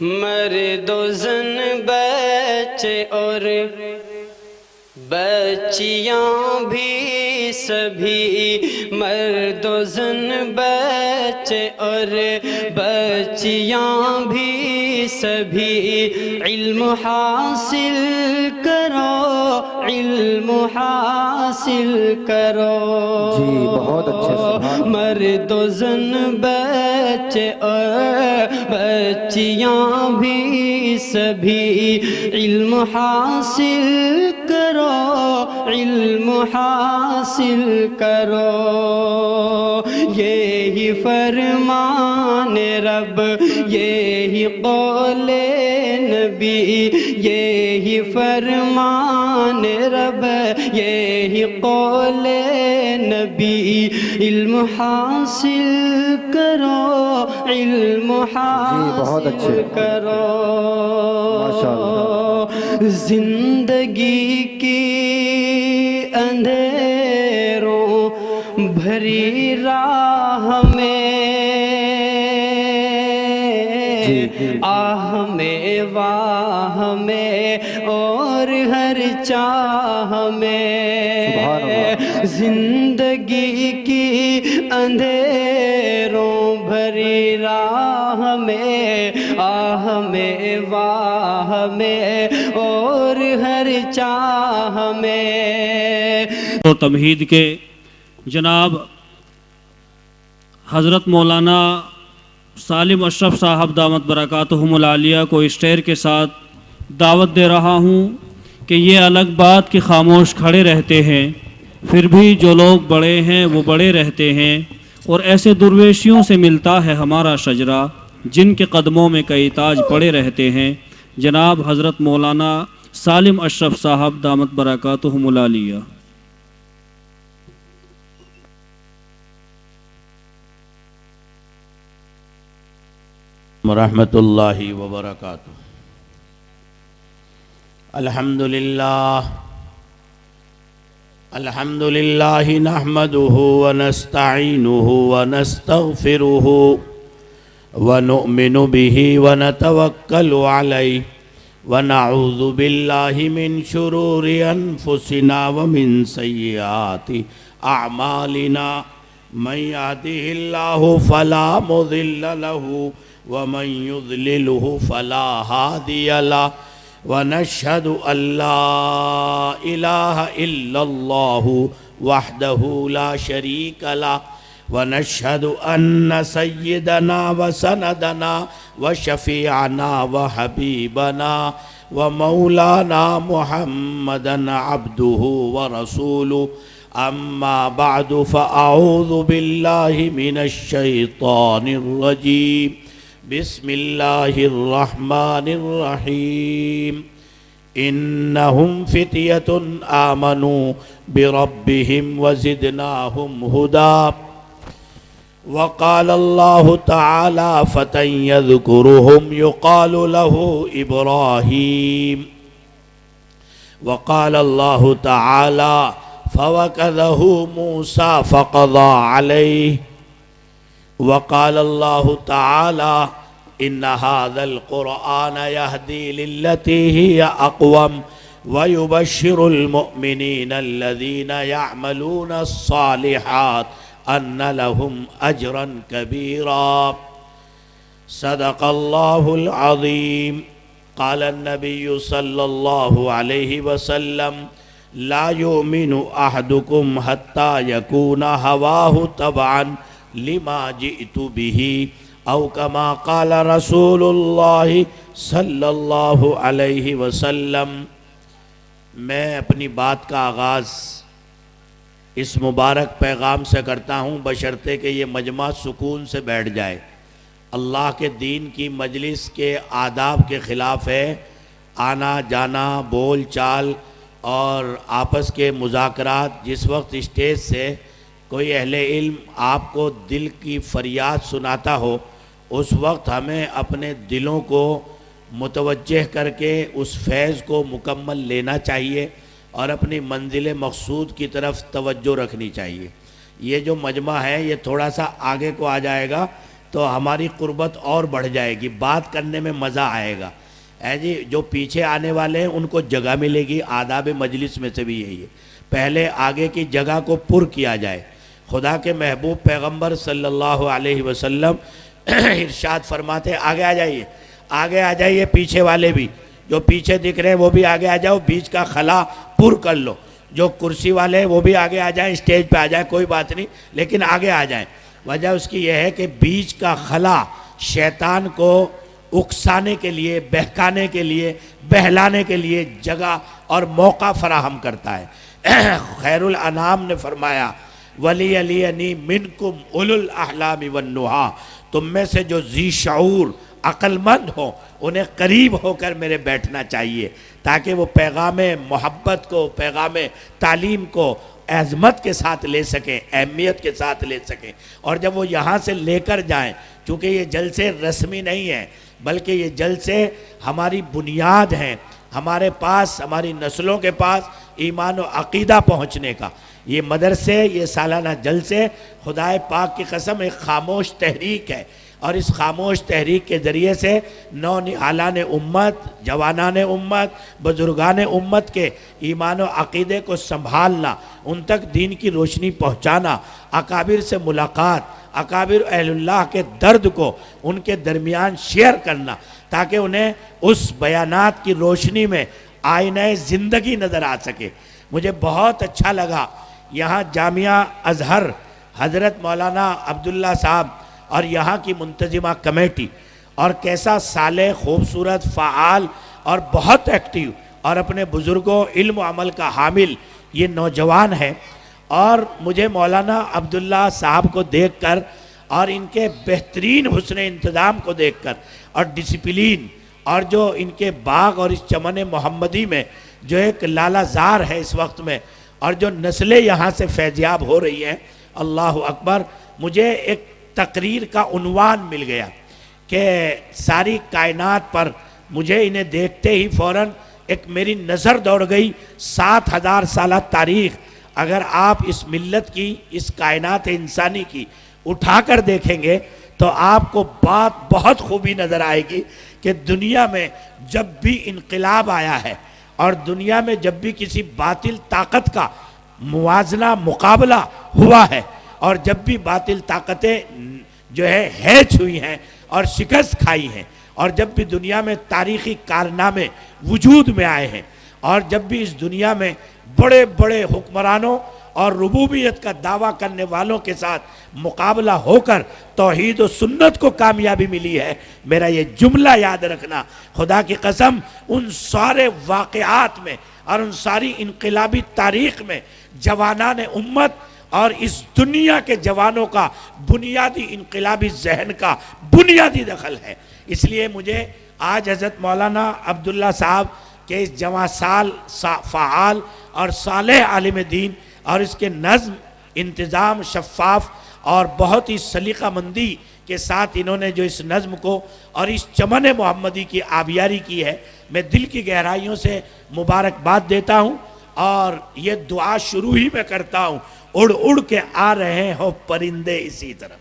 مرد و زن بچے اور بچیاں بھی سبھی، مرد و زن بچے اور بچیاں بھی سبھی، علم حاصل کرو، علم حاصل کرو۔ جی بہت اچھے، سبحان اللہ۔ مرد و زن بچے اور بچیاں بھی سبھی، علم حاصل کرو، علم حاصل کرو۔ یہی فرمان رب، یہی قول نبی، یہی فرمان رب، یہی قول نبی، علم حاصل کرو، علم حاصل کرو۔ زندگی کی اندھیروں بھری راہ میں، آہ میں واہ میں اور ہر چاہ میں، زندگی کی اندھیروں بھری راہ میں، آہ میں واہ میں اور ہر چاہ میں۔ تو تمہید کے جناب حضرت مولانا سالم اشرف صاحب دامت برکاتہم العالیہ کو اس شعر کے ساتھ دعوت دے رہا ہوں کہ یہ الگ بات کہ خاموش کھڑے رہتے ہیں، پھر بھی جو لوگ بڑے ہیں وہ بڑے رہتے ہیں، اور ایسے درویشیوں سے ملتا ہے ہمارا شجرہ جن کے قدموں میں کئی تاج پڑے رہتے ہیں۔ جناب حضرت مولانا سالم اشرف صاحب دامت برکاتہم العالیہ۔ ورحمۃ اللہ وبرکاتہ۔ الحمدللہ نحمده ونستعینه ونستغفره ونؤمن به ونتوکل علیہ ونعوذ باللہ من شرور انفسنا ومن سیئات اعمالنا، من یهده اللہ فلا مضل له ومن يضلله فلا هادي له، ونشهد أن لا إله إلا الله وحده لا شريك له، ونشهد أن سيدنا وسندنا وشفيعنا وحبيبنا ومولانا محمدا عبده ورسوله، أما بعد فأعوذ بالله من الشيطان الرجيم، بسم اللہ الرحمن الرحیم۔ انہم فتیۃ آمنوا بربہم وزدناہم ہدی، وقال اللہ تعالی فتى یذکرہم یقال لہ ابراہیم، وقال اللہ تعالی فوکذہ موسیٰ فقضى علیہ، وقال اللہ تعالی ان هذا القرآن يهدي للتي هي اقوم ويبشر المؤمنين الذين يعملون الصالحات ان لهم اجرا كبيرا، صدق الله العظيم۔ قال النبي صلى الله عليه وسلم لا يؤمن احدكم حتى يكون هواه تبعا لما جئت به، او کما قال رسول اللہ صلی اللہ علیہ وسلم۔ میں اپنی بات کا آغاز اس مبارک پیغام سے کرتا ہوں، بشرطے کہ یہ مجمع سکون سے بیٹھ جائے۔ اللہ کے دین کی مجلس کے آداب کے خلاف ہے آنا جانا، بول چال اور آپس کے مذاکرات۔ جس وقت اسٹیج سے کوئی اہل علم آپ کو دل کی فریاد سناتا ہو، اس وقت ہمیں اپنے دلوں کو متوجہ کر کے اس فیض کو مکمل لینا چاہیے اور اپنی منزل مقصود کی طرف توجہ رکھنی چاہیے۔ یہ جو مجمع ہے یہ تھوڑا سا آگے کو آ جائے گا تو ہماری قربت اور بڑھ جائے گی، بات کرنے میں مزہ آئے گا۔ جی جو پیچھے آنے والے ہیں ان کو جگہ ملے گی، آداب مجلس میں سے بھی یہی ہے، پہلے آگے کی جگہ کو پر کیا جائے۔ خدا کے محبوب پیغمبر صلی اللہ علیہ وسلم ارشاد فرماتے ہیں آگے آ جائیے، پیچھے والے بھی، جو پیچھے دکھ رہے ہیں وہ بھی آگے آ جاؤ، بیچ کا خلا پر کر لو، جو کرسی والے ہیں وہ بھی آگے آ جائیں، اسٹیج پہ آ جائیں، کوئی بات نہیں، لیکن آگے آ جائیں۔ وجہ اس کی یہ ہے کہ بیچ کا خلا شیطان کو اکسانے کے لیے، بہکانے کے لیے، بہلانے کے لیے جگہ اور موقع فراہم کرتا ہے۔ خیر الانام نے فرمایا ولی علی منکم اولو الاحلام والنہا، تم میں سے جو ذی شعور عقل مند ہو انہیں قریب ہو کر میرے بیٹھنا چاہیے، تاکہ وہ پیغام محبت کو، پیغام تعلیم کو عظمت کے ساتھ لے سکیں، اہمیت کے ساتھ لے سکیں۔ اور جب وہ یہاں سے لے کر جائیں، چونکہ یہ جلسے رسمی نہیں ہیں بلکہ یہ جلسے ہماری بنیاد ہیں، ہمارے پاس، ہماری نسلوں کے پاس ایمان و عقیدہ پہنچنے کا، یہ مدرسے، یہ سالانہ جلسے خدائے پاک کی قسم ایک خاموش تحریک ہے، اور اس خاموش تحریک کے ذریعے سے نونہالان امت، جوانان امت، بزرگان امت کے ایمان و عقیدے کو سنبھالنا، ان تک دین کی روشنی پہنچانا، اکابر سے ملاقات، اکابر اہل اللہ کے درد کو ان کے درمیان شیئر کرنا، تاکہ انہیں اس بیانات کی روشنی میں آئینہ زندگی نظر آ سکے۔ مجھے بہت اچھا لگا یہاں جامعہ ازہر حضرت مولانا عبداللہ صاحب اور یہاں کی منتظمہ کمیٹی، اور کیسا صالح، خوبصورت، فعال اور بہت ایکٹیو اور اپنے بزرگوں، علم و عمل کا حامل یہ نوجوان ہے۔ اور مجھے مولانا عبداللہ صاحب کو دیکھ کر اور ان کے بہترین حسن انتظام کو دیکھ کر اور ڈسپلین، اور جو ان کے باغ اور اس چمن محمدی میں جو ایک لالا زار ہے اس وقت میں، اور جو نسلیں یہاں سے فیضیاب ہو رہی ہیں، اللہ اکبر، مجھے ایک تقریر کا عنوان مل گیا کہ ساری کائنات پر مجھے انہیں دیکھتے ہی فوراً ایک میری نظر دوڑ گئی 7000 سالہ تاریخ اگر آپ اس ملت کی، اس کائنات انسانی کی اٹھا کر دیکھیں گے تو آپ کو بات بہت خوبی نظر آئے گی کہ دنیا میں جب بھی انقلاب آیا ہے اور دنیا میں جب بھی کسی باطل طاقت کا موازنہ، مقابلہ ہوا ہے، اور جب بھی باطل طاقتیں جو ہے ہیچ ہوئی ہیں اور شکست کھائی ہیں، اور جب بھی دنیا میں تاریخی کارنامے وجود میں آئے ہیں، اور جب بھی اس دنیا میں بڑے بڑے حکمرانوں اور ربوبیت کا دعویٰ کرنے والوں کے ساتھ مقابلہ ہو کر توحید و سنت کو کامیابی ملی ہے، میرا یہ جملہ یاد رکھنا، خدا کی قسم ان سارے واقعات میں اور ان ساری انقلابی تاریخ میں جوانان امت اور اس دنیا کے جوانوں کا بنیادی انقلابی ذہن کا بنیادی دخل ہے۔ اس لیے مجھے آج حضرت مولانا عبداللہ صاحب کے اس جواں سال، فعال اور صالح عالم دین، اور اس کے نظم، انتظام، شفاف اور بہت ہی سلیقہ مندی کے ساتھ انہوں نے جو اس نظم کو اور اس چمن محمدی کی آبیاری کی ہے، میں دل کی گہرائیوں سے مبارکباد دیتا ہوں، اور یہ دعا شروع ہی میں کرتا ہوں، اڑ اڑ کے آ رہے ہو پرندے اسی طرف،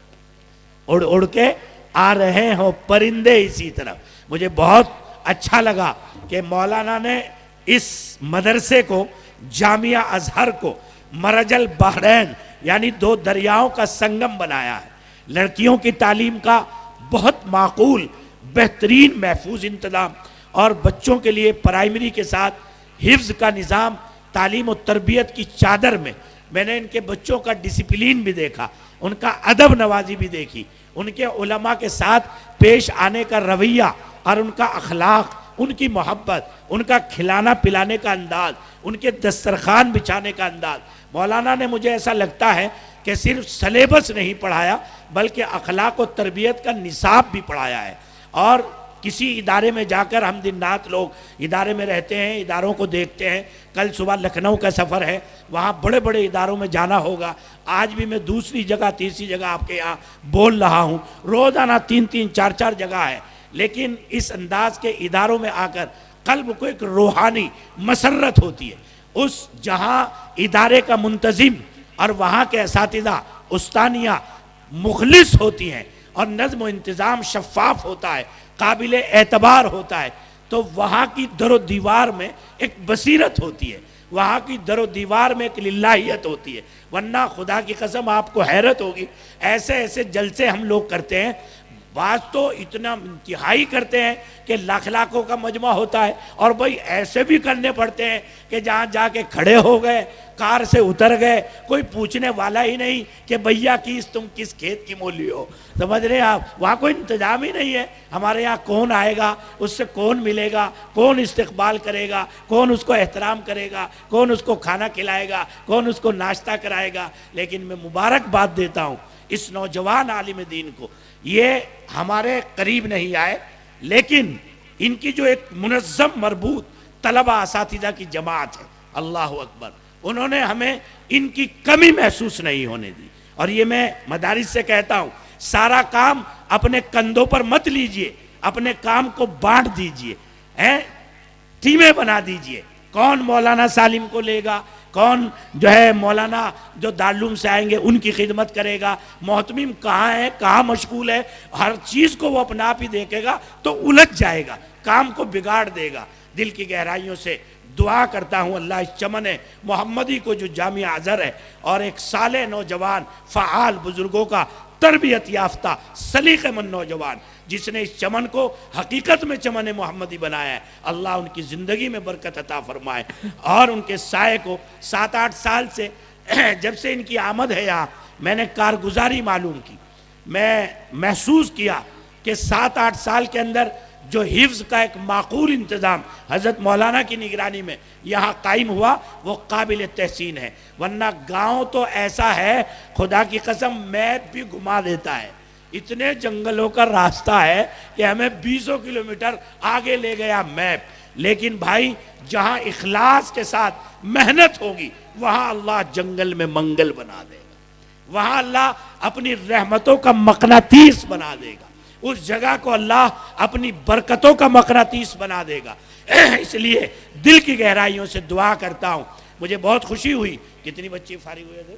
اڑ اڑ کے آ رہے ہو پرندے اسی طرف۔ مجھے بہت اچھا لگا کہ مولانا نے اس مدرسے کو، جامعہ ازہر کو مرج البحرین یعنی دو دریاؤں کا سنگم بنایا ہے۔ لڑکیوں کی تعلیم کا بہت معقول، بہترین، محفوظ انتظام، اور بچوں کے لیے پرائمری کے ساتھ حفظ کا نظام، تعلیم و تربیت کی چادر میں نے ان کے بچوں کا ڈسپلین بھی دیکھا، ان کا ادب نوازی بھی دیکھی، ان کے علماء کے ساتھ پیش آنے کا رویہ اور ان کا اخلاق، ان کی محبت، ان کا کھلانا پلانے کا انداز، ان کے دسترخوان بچھانے کا انداز۔ مولانا نے، مجھے ایسا لگتا ہے کہ صرف سلیبس نہیں پڑھایا بلکہ اخلاق و تربیت کا نصاب بھی پڑھایا ہے۔ اور کسی ادارے میں جا کر، ہم دن رات لوگ ادارے میں رہتے ہیں، اداروں کو دیکھتے ہیں، کل صبح لکھنؤ کا سفر ہے، وہاں بڑے بڑے اداروں میں جانا ہوگا، آج بھی میں دوسری جگہ، تیسری جگہ آپ کے یہاں بول رہا ہوں، روزانہ 3 4 جگہ ہے، لیکن اس انداز کے اداروں میں آ کر قلب کو ایک روحانی مسرت ہوتی ہے۔ اس جہاں ادارے کا منتظم اور وہاں کے اساتذہ، استانیہ مخلص ہوتی ہیں، اور نظم و انتظام شفاف ہوتا ہے، قابل اعتبار ہوتا ہے، تو وہاں کی در و دیوار میں ایک بصیرت ہوتی ہے، وہاں کی در و دیوار میں ایک للہیت ہوتی ہے۔ ورنہ خدا کی قسم آپ کو حیرت ہوگی، ایسے ایسے جلسے ہم لوگ کرتے ہیں، بعض تو اتنا انتہائی کرتے ہیں کہ لاکھوں کا مجمع ہوتا ہے، اور بھائی ایسے بھی کرنے پڑتے ہیں کہ جہاں جا کے کھڑے ہو گئے، کار سے اتر گئے، کوئی پوچھنے والا ہی نہیں کہ بھیا تم کس کھیت کی مولی ہو، سمجھ رہے ہیں آپ؟ وہاں کوئی انتظام ہی نہیں ہے، ہمارے یہاں کون آئے گا، اس سے کون ملے گا، کون استقبال کرے گا، کون اس کو احترام کرے گا، کون اس کو کھانا کھلائے گا، کون اس کو ناشتہ کرائے گا۔ لیکن میں مبارکباد دیتا ہوں اس نوجوان عالم دین کو، یہ ہمارے قریب نہیں آئے، لیکن ان کی جو ایک منظم مربوط طلبہ اساتذہ کی جماعت ہے، اللہ اکبر، انہوں نے ہمیں ان کی کمی محسوس نہیں ہونے دی۔ اور یہ میں مدارس سے کہتا ہوں، سارا کام اپنے کندھوں پر مت لیجئے، اپنے کام کو بانٹ دیجئے، ٹیمیں بنا دیجئے، کون مولانا سالم کو لے گا، کون جو ہے مولانا جو دارالعلوم سے آئیں گے ان کی خدمت کرے گا، محتمم کہاں ہے، کہاں مشغول ہے، ہر چیز کو وہ اپنا آپ ہی دیکھے گا تو الجھ جائے گا، کام کو بگاڑ دے گا۔ دل کی گہرائیوں سے دعا کرتا ہوں اللہ اس چمن محمدی کو جو جامعہ ازہر ہے اور ایک صالح نوجوان فعال بزرگوں کا تربیت یافتہ سلیقہ مند نوجوان جس نے اس چمن کو حقیقت میں چمن محمدی بنایا ہے، اللہ ان کی زندگی میں برکت عطا فرمائے، اور ان کے سائے کو 7-8 سال سے جب سے ان کی آمد ہے یہاں میں نے کارگزاری معلوم کی، میں محسوس کیا کہ 7-8 سال کے اندر جو حفظ کا ایک معقول انتظام حضرت مولانا کی نگرانی میں یہاں قائم ہوا وہ قابل تحسین ہے۔ ورنہ گاؤں تو ایسا ہے خدا کی قسم میپ بھی گھما دیتا ہے، اتنے جنگلوں کا راستہ ہے کہ ہمیں 20 کلومیٹر آگے لے گیا میپ، لیکن بھائی جہاں اخلاص کے ساتھ محنت ہوگی وہاں اللہ جنگل میں منگل بنا دے گا، وہاں اللہ اپنی رحمتوں کا مقناطیس بنا دے گا، اس جگہ کو اللہ اپنی برکتوں کا مقناطیس بنا دے گا۔ اس لیے دل کی گہرائیوں سے دعا کرتا ہوں، مجھے بہت خوشی ہوئی۔ کتنی بچے فارغ ہوئے تھے؟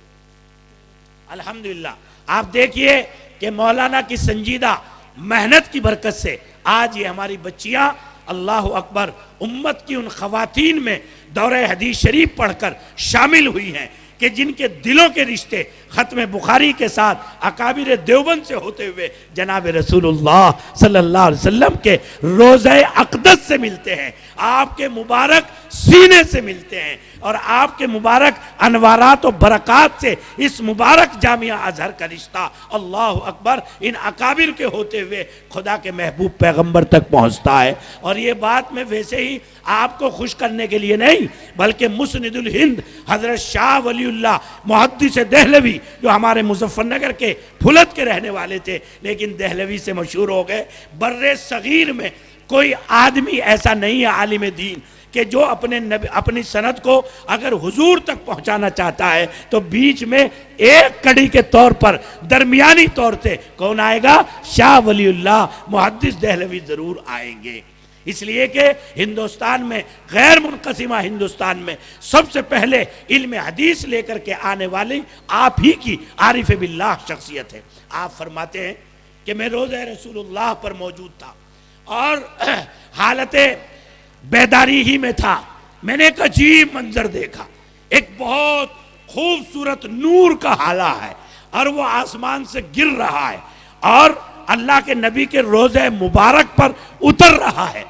الحمدللہ آپ دیکھیے کہ مولانا کی سنجیدہ محنت کی برکت سے آج یہ ہماری بچیاں اللہ اکبر امت کی ان خواتین میں دورہ حدیث شریف پڑھ کر شامل ہوئی ہیں کہ جن کے دلوں کے رشتے ختم بخاری کے ساتھ اکابر دیوبند سے ہوتے ہوئے جناب رسول اللہ صلی اللہ علیہ وسلم کے روضہ اقدس سے ملتے ہیں، آپ کے مبارک سینے سے ملتے ہیں، اور آپ کے مبارک انوارات و برکات سے اس مبارک جامعہ ازہر کا رشتہ اللہ اکبر ان اکابر کے ہوتے ہوئے خدا کے محبوب پیغمبر تک پہنچتا ہے۔ اور یہ بات میں ویسے ہی آپ کو خوش کرنے کے لیے نہیں بلکہ مسند الہند حضرت شاہ ولی اللہ محدث دہلوی جو ہمارے مظفر نگر کے پھلت کے رہنے والے تھے لیکن دہلوی سے مشہور ہو گئے، بر صغیر میں کوئی آدمی ایسا نہیں ہے عالم دین کہ جو اپنی سند کو اگر حضور تک پہنچانا چاہتا ہے تو بیچ میں ایک کڑی کے طور پر درمیانی طور سے کون آئے گا؟ شاہ ولی اللہ محدث دہلوی ضرور آئیں گے۔ اس لیے کہ ہندوستان میں غیر منقسمہ ہندوستان میں سب سے پہلے علم حدیث لے کر کے آنے والی آپ ہی کی عارف باللہ شخصیت ہے۔ آپ فرماتے ہیں کہ میں روضہ رسول اللہ پر موجود تھا اور حالت بیداری ہی میں تھا، میں نے ایک عجیب منظر دیکھا، ایک بہت خوبصورت نور کا حالہ ہے اور وہ آسمان سے گر رہا ہے اور اللہ کے نبی کے روضہ مبارک پر اتر رہا ہے،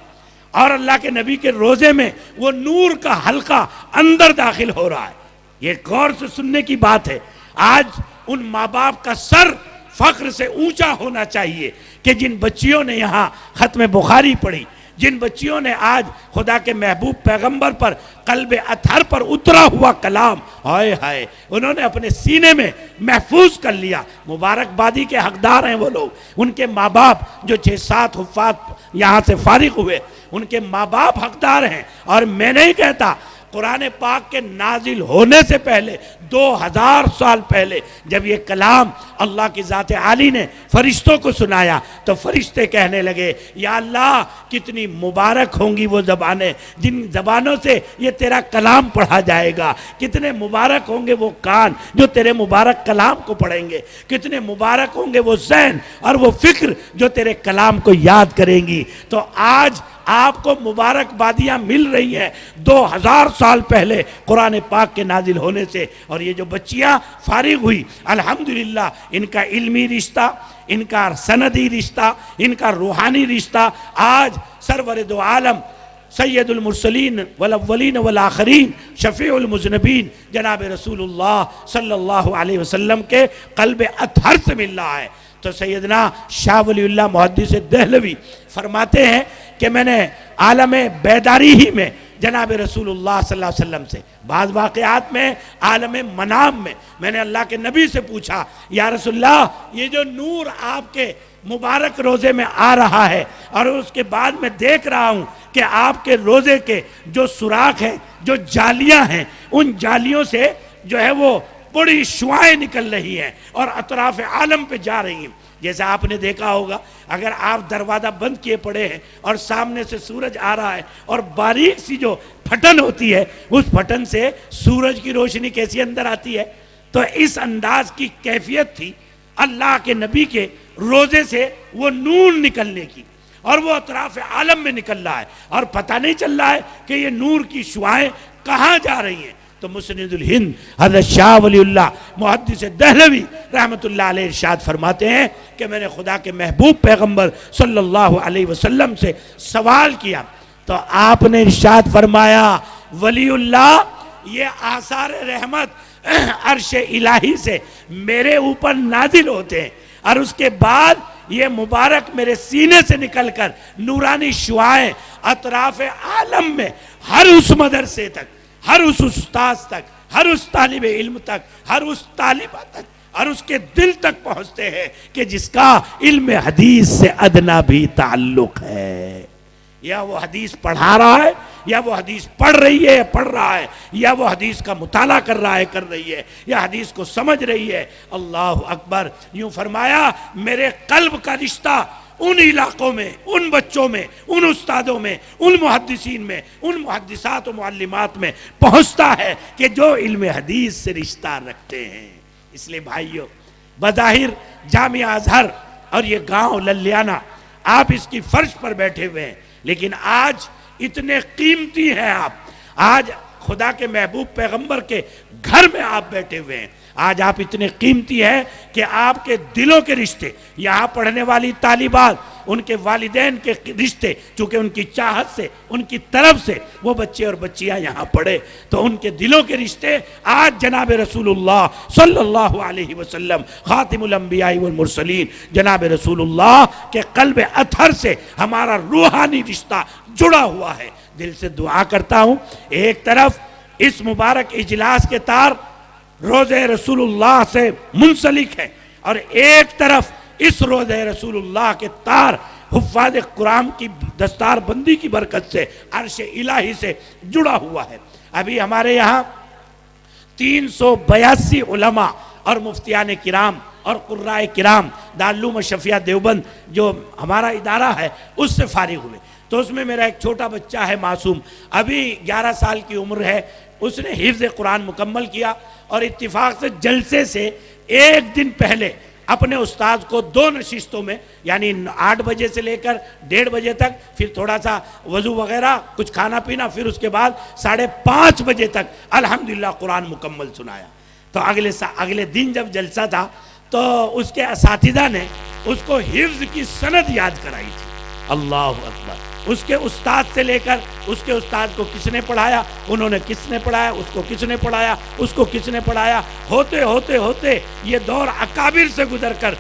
اور اللہ کے نبی کے روضے میں وہ نور کا حلقہ اندر داخل ہو رہا ہے۔ یہ غور سے سننے کی بات ہے۔ آج ان ماں باپ کا سر فخر سے اونچا ہونا چاہیے کہ جن بچیوں نے یہاں ختم بخاری پڑھی، جن بچیوں نے آج خدا کے محبوب پیغمبر پر قلب اطہر پر اترا ہوا کلام ہائے ہائے انہوں نے اپنے سینے میں محفوظ کر لیا، مبارکبادی کے حقدار ہیں وہ لوگ۔ ان کے ماں باپ جو 6-7 حفاظ یہاں سے فارغ ہوئے ان کے ماں باپ حقدار ہیں، اور میں نہیں کہتا قرآن پاک کے نازل ہونے سے پہلے 2000 سال پہلے جب یہ کلام اللہ کی ذات عالی نے فرشتوں کو سنایا تو فرشتے کہنے لگے یا اللہ کتنی مبارک ہوں گی وہ زبانیں جن زبانوں سے یہ تیرا کلام پڑھا جائے گا، کتنے مبارک ہوں گے وہ کان جو تیرے مبارک کلام کو پڑھیں گے، کتنے مبارک ہوں گے وہ ذہن اور وہ فکر جو تیرے کلام کو یاد کریں گی۔ تو آج آپ کو مبارک بادیاں مل رہی ہیں 2000 سال پہلے قرآن پاک کے نازل ہونے سے، اور یہ جو بچیاں فارغ ہوئی الحمدللہ ان کا علمی رشتہ، ان کا سندی رشتہ، ان کا روحانی رشتہ آج سرور دو عالم سید المرسلین والاولین والآخرین شفیع المذنبین جناب رسول اللہ صلی اللہ علیہ وسلم کے قلب اطہر سے مل رہا ہے۔ تو سیدنا شاہ ولی اللہ محدث دہلوی فرماتے ہیں کہ میں نے عالم بیداری ہی میں جناب رسول اللہ صلی اللہ علیہ وسلم سے، بعض واقعات میں عالم منام میں نے اللہ کے نبی سے پوچھا یا رسول اللہ یہ جو نور آپ کے مبارک روزے میں آ رہا ہے اور اس کے بعد میں دیکھ رہا ہوں کہ آپ کے روزے کے جو سوراخ ہیں، جو جالیاں ہیں، ان جالیوں سے جو ہے وہ بڑی شعائیں نکل رہی ہیں اور اطراف عالم پہ جا رہی ہیں۔ جیسا آپ نے دیکھا ہوگا اگر آپ دروازہ بند کیے پڑے ہیں اور سامنے سے سورج آ رہا ہے اور باریک سی جو پھٹن ہوتی ہے اس پھٹن سے سورج کی روشنی کیسی اندر آتی ہے، تو اس انداز کی کیفیت تھی اللہ کے نبی کے روزے سے وہ نور نکلنے کی، اور وہ اطراف عالم میں نکل رہا ہے اور پتہ نہیں چل رہا ہے کہ یہ نور کی شعائیں کہاں جا رہی ہیں۔ تو مسند الہند حضرت شاہ ولی اللہ محدث دہلوی رحمت اللہ علیہ ارشاد فرماتے ہیں کہ میں نے خدا کے محبوب پیغمبر صلی اللہ علیہ وسلم سے سوال کیا تو آپ نے ارشاد فرمایا ولی اللہ یہ آثار رحمت عرش الہی سے میرے اوپر نازل ہوتے ہیں، اور اس کے بعد یہ مبارک میرے سینے سے نکل کر نورانی شعائیں اطراف عالم میں ہر اس مدرسے تک، ہر اس استاذ تک، ہر اس طالب علم تک، ہر اس طالبہ تک اور اس کے دل تک پہنچتے ہیں کہ جس کا علم حدیث سے ادنا بھی تعلق ہے، یا وہ حدیث پڑھا رہا ہے، یا وہ حدیث پڑھ رہی ہے، پڑھ رہا ہے، یا وہ حدیث کا مطالعہ کر رہا ہے، کر رہی ہے، یا حدیث کو سمجھ رہی ہے۔ اللہ اکبر۔ یوں فرمایا میرے قلب کا رشتہ ان علاقوں میں، ان بچوں میں، ان استادوں میں، ان محدثین میں، ان محدثات و معلمات میں پہنچتا ہے کہ جو علم حدیث سے رشتہ رکھتے ہیں۔ اس لیے بھائیو، بظاہر جامعہ ازہر اور یہ گاؤں للیانہ آپ اس کی فرش پر بیٹھے ہوئے ہیں، لیکن آج اتنے قیمتی ہیں آپ، آج خدا کے محبوب پیغمبر کے گھر میں آپ بیٹھے ہوئے ہیں، آج آپ اتنے قیمتی ہیں کہ آپ کے دلوں کے رشتے، یہاں پڑھنے والی طالبات، ان کے والدین کے رشتے، چونکہ ان کی چاہت سے، ان کی طرف سے وہ بچے اور بچیاں یہاں پڑھے، تو ان کے دلوں کے رشتے آج جناب رسول اللہ صلی اللہ علیہ وسلم خاتم الانبیاء والمرسلین جناب رسول اللہ کے قلب اطہر سے ہمارا روحانی رشتہ جڑا ہوا ہے۔ دل سے دعا کرتا ہوں، ایک طرف اس مبارک اجلاس کے تار روزہ رسول اللہ سے منسلک ہے، اور ایک طرف اس روزہ رسول اللہ کے تار حفاظ قرآن کی دستار بندی کی برکت سے عرش الہی سے جڑا ہوا ہے۔ ابھی ہمارے یہاں 382 علماء اور مفتیان کرام اور قرائے کرام دارالعلوم شفیہ دیوبند جو ہمارا ادارہ ہے اس سے فارغ ہوئے، تو اس میں میرا ایک چھوٹا بچہ ہے معصوم، ابھی 11 سال کی عمر ہے، اس نے حفظ قرآن مکمل کیا، اور اتفاق سے جلسے سے ایک دن پہلے اپنے استاذ کو 2 نشستوں میں، یعنی 8 بجے سے لے کر 1:30 بجے تک، پھر تھوڑا سا وضو وغیرہ کچھ کھانا پینا، پھر اس کے بعد 5:30 بجے تک الحمدللہ قرآن مکمل سنایا۔ تو اگلے دن جب جلسہ تھا تو اس کے اساتذہ نے اس کو حفظ کی سند یاد کرائی تھی۔ اللہ اکبر۔ اس کے استاد سے لے کر اس کے استاد کو کس نے پڑھایا، انہوں نے کس نے پڑھایا، اس کو کس نے پڑھایا، اس کو کس نے پڑھایا، ہوتے ہوتے ہوتے یہ دور اکابر سے گزر کر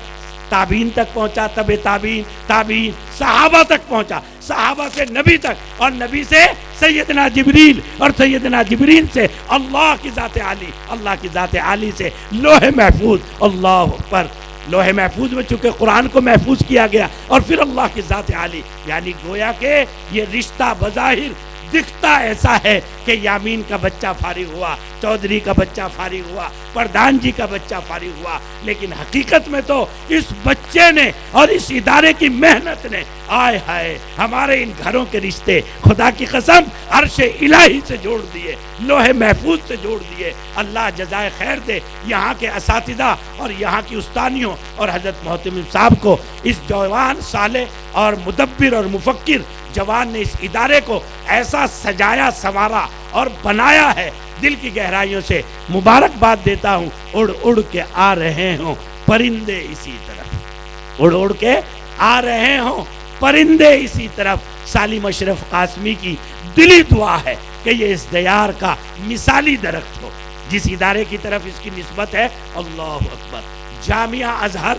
تابعین تک پہنچا، تبع تابعین، تابعین صحابہ تک پہنچا، صحابہ سے نبی تک، اور نبی سے سیدنا جبریل، اور سیدنا جبریل سے اللہ کی ذات عالی، اللہ کی ذات عالی سے لوح محفوظ۔ اللہ اکبر۔ لوح محفوظ میں چونکہ قرآن کو محفوظ کیا گیا، اور پھر اللہ کی ذات عالی، یعنی گویا کہ یہ رشتہ بظاہر دکھتا ایسا ہے کہ یامین کا بچہ فارغ ہوا، چودھری کا بچہ فارغ ہوا، پردھان جی کا بچہ فارغ ہوا، لیکن حقیقت میں تو اس بچے نے اور اس ادارے کی محنت نے آئے ہائے ہمارے ان گھروں کے رشتے خدا کی قسم عرش الہی سے جوڑ دیے، لوح محفوظ سے جوڑ دیے۔ اللہ جزائے خیر دے یہاں کے اساتذہ اور یہاں کی استانیوں اور حضرت محتمم صاحب کو، اس جوان صالح اور مدبر اور مفکر جوان نے اس ادارے کو ایسا سجایا سنوارا اور بنایا ہے۔ دل کی گہرائیوں سے مبارکباد دیتا ہوں۔ اڑ اڑ کے آ رہے ہوں پرندے اسی طرف، اڑ اڑ کے آ رہے ہوں پرندے اسی طرف۔ سالم اشرف قاسمی کی دلی دعا ہے کہ یہ اس دیار کا مثالی درخت ہو، جس ادارے کی طرف اس کی نسبت ہے۔ اللہ اکبر۔ جامعہ ازہر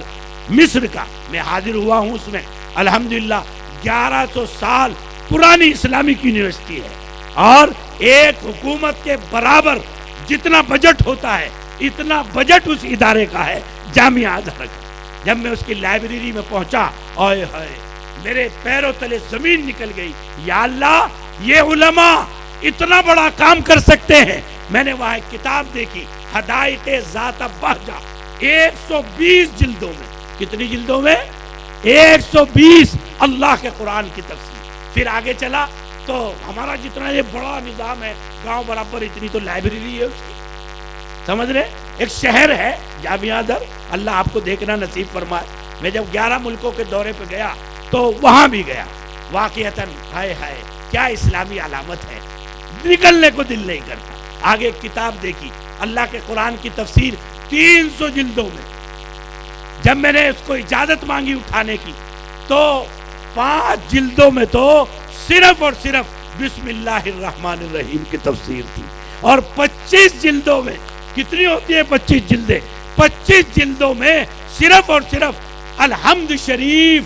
مصر کا میں حاضر ہوا ہوں، اس میں الحمدللہ 1100 سال پرانی اسلامک یونیورسٹی ہے، اور ایک حکومت کے برابر جتنا بجٹ ہوتا ہے اتنا بجٹ اس ادارے کا ہے جامعہ ازہر کا۔ جب میں اس کی لائبریری میں پہنچا، آئے ہائے میرے پیروں تلے زمین نکل گئی۔ یا اللہ، یہ علماء اتنا بڑا کام کر سکتے ہیں۔ میں نے وہاں ایک کتاب دیکھی، ہدایت ذات بہجہ، 120 جلدوں میں۔ کتنی جلدوں میں؟ 120 اللہ کے قرآن کی تفسیر۔ پھر آگے چلا تو ہمارا جتنا یہ بڑا نظام ہے، گاؤں برابر اتنی تو لائبریری ہے اس کی، سمجھ رہے؟ ایک شہر ہے جامعہ ازہر، اللہ آپ کو دیکھنا نصیب فرمائے۔ میں جب 11 ملکوں کے دورے پہ گیا تو وہاں بھی گیا، واقعتاً ہائے ہائے کیا اسلامی علامت ہے، نکلنے کو دل نہیں کرتا۔ آگے ایک کتاب دیکھی، اللہ کے قرآن کی تفسیر 300 جلدوں میں۔ جب میں نے اس کو اجازت مانگی اٹھانے کی تو 5 جلدوں میں تو صرف اور صرف بسم اللہ الرحمن الرحیم کی تفسیر تھی، اور 25 جلدوں میں کتنی ہوتی ہے 25 جلدیں؟ 25 جلدوں میں صرف اور صرف الحمد شریف،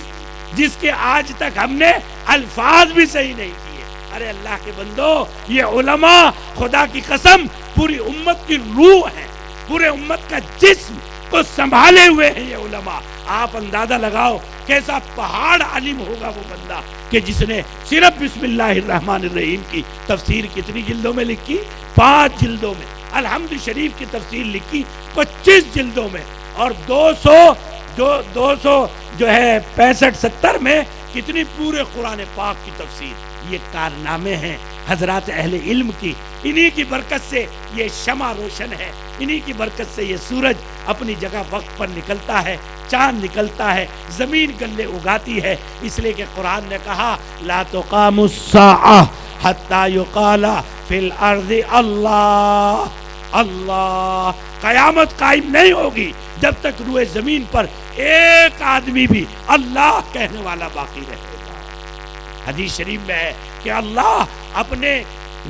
جس کے آج تک ہم نے الفاظ بھی صحیح نہیں کیے۔ ارے اللہ کے بندو، یہ علماء خدا کی قسم پوری امت کی روح ہے، پورے امت کا جسم کو سنبھالے ہوئے ہیں یہ علماء۔ آپ اندازہ لگاؤ کیسا پہاڑ عالم ہوگا وہ بندہ کہ جس نے صرف بسم اللہ الرحمن الرحیم کی تفسیر کتنی جلدوں میں لکھی؟ 5 جلدوں میں۔ الحمد شریف کی تفسیر لکھی 25 جلدوں میں، اور 200 جو ہے 65-70 میں کتنی پورے قرآن پاک کی تفسیر۔ یہ کارنامے ہیں حضرات اہل علم کی، انہی کی برکت سے یہ شمع روشن ہے، انہی کی برکت سے یہ سورج اپنی جگہ وقت پر نکلتا ہے، چاند نکلتا ہے، زمین گلے اگاتی ہے۔ اس لیے کہ قرآن نے کہا لا تقام الساعہ حتی یقال فی الارض اللہ اللہ، قیامت قائم نہیں ہوگی جب تک روئے زمین پر ایک آدمی بھی اللہ کہنے والا باقی رہے گا۔ حدیث شریف میں ہے کہ اللہ اپنے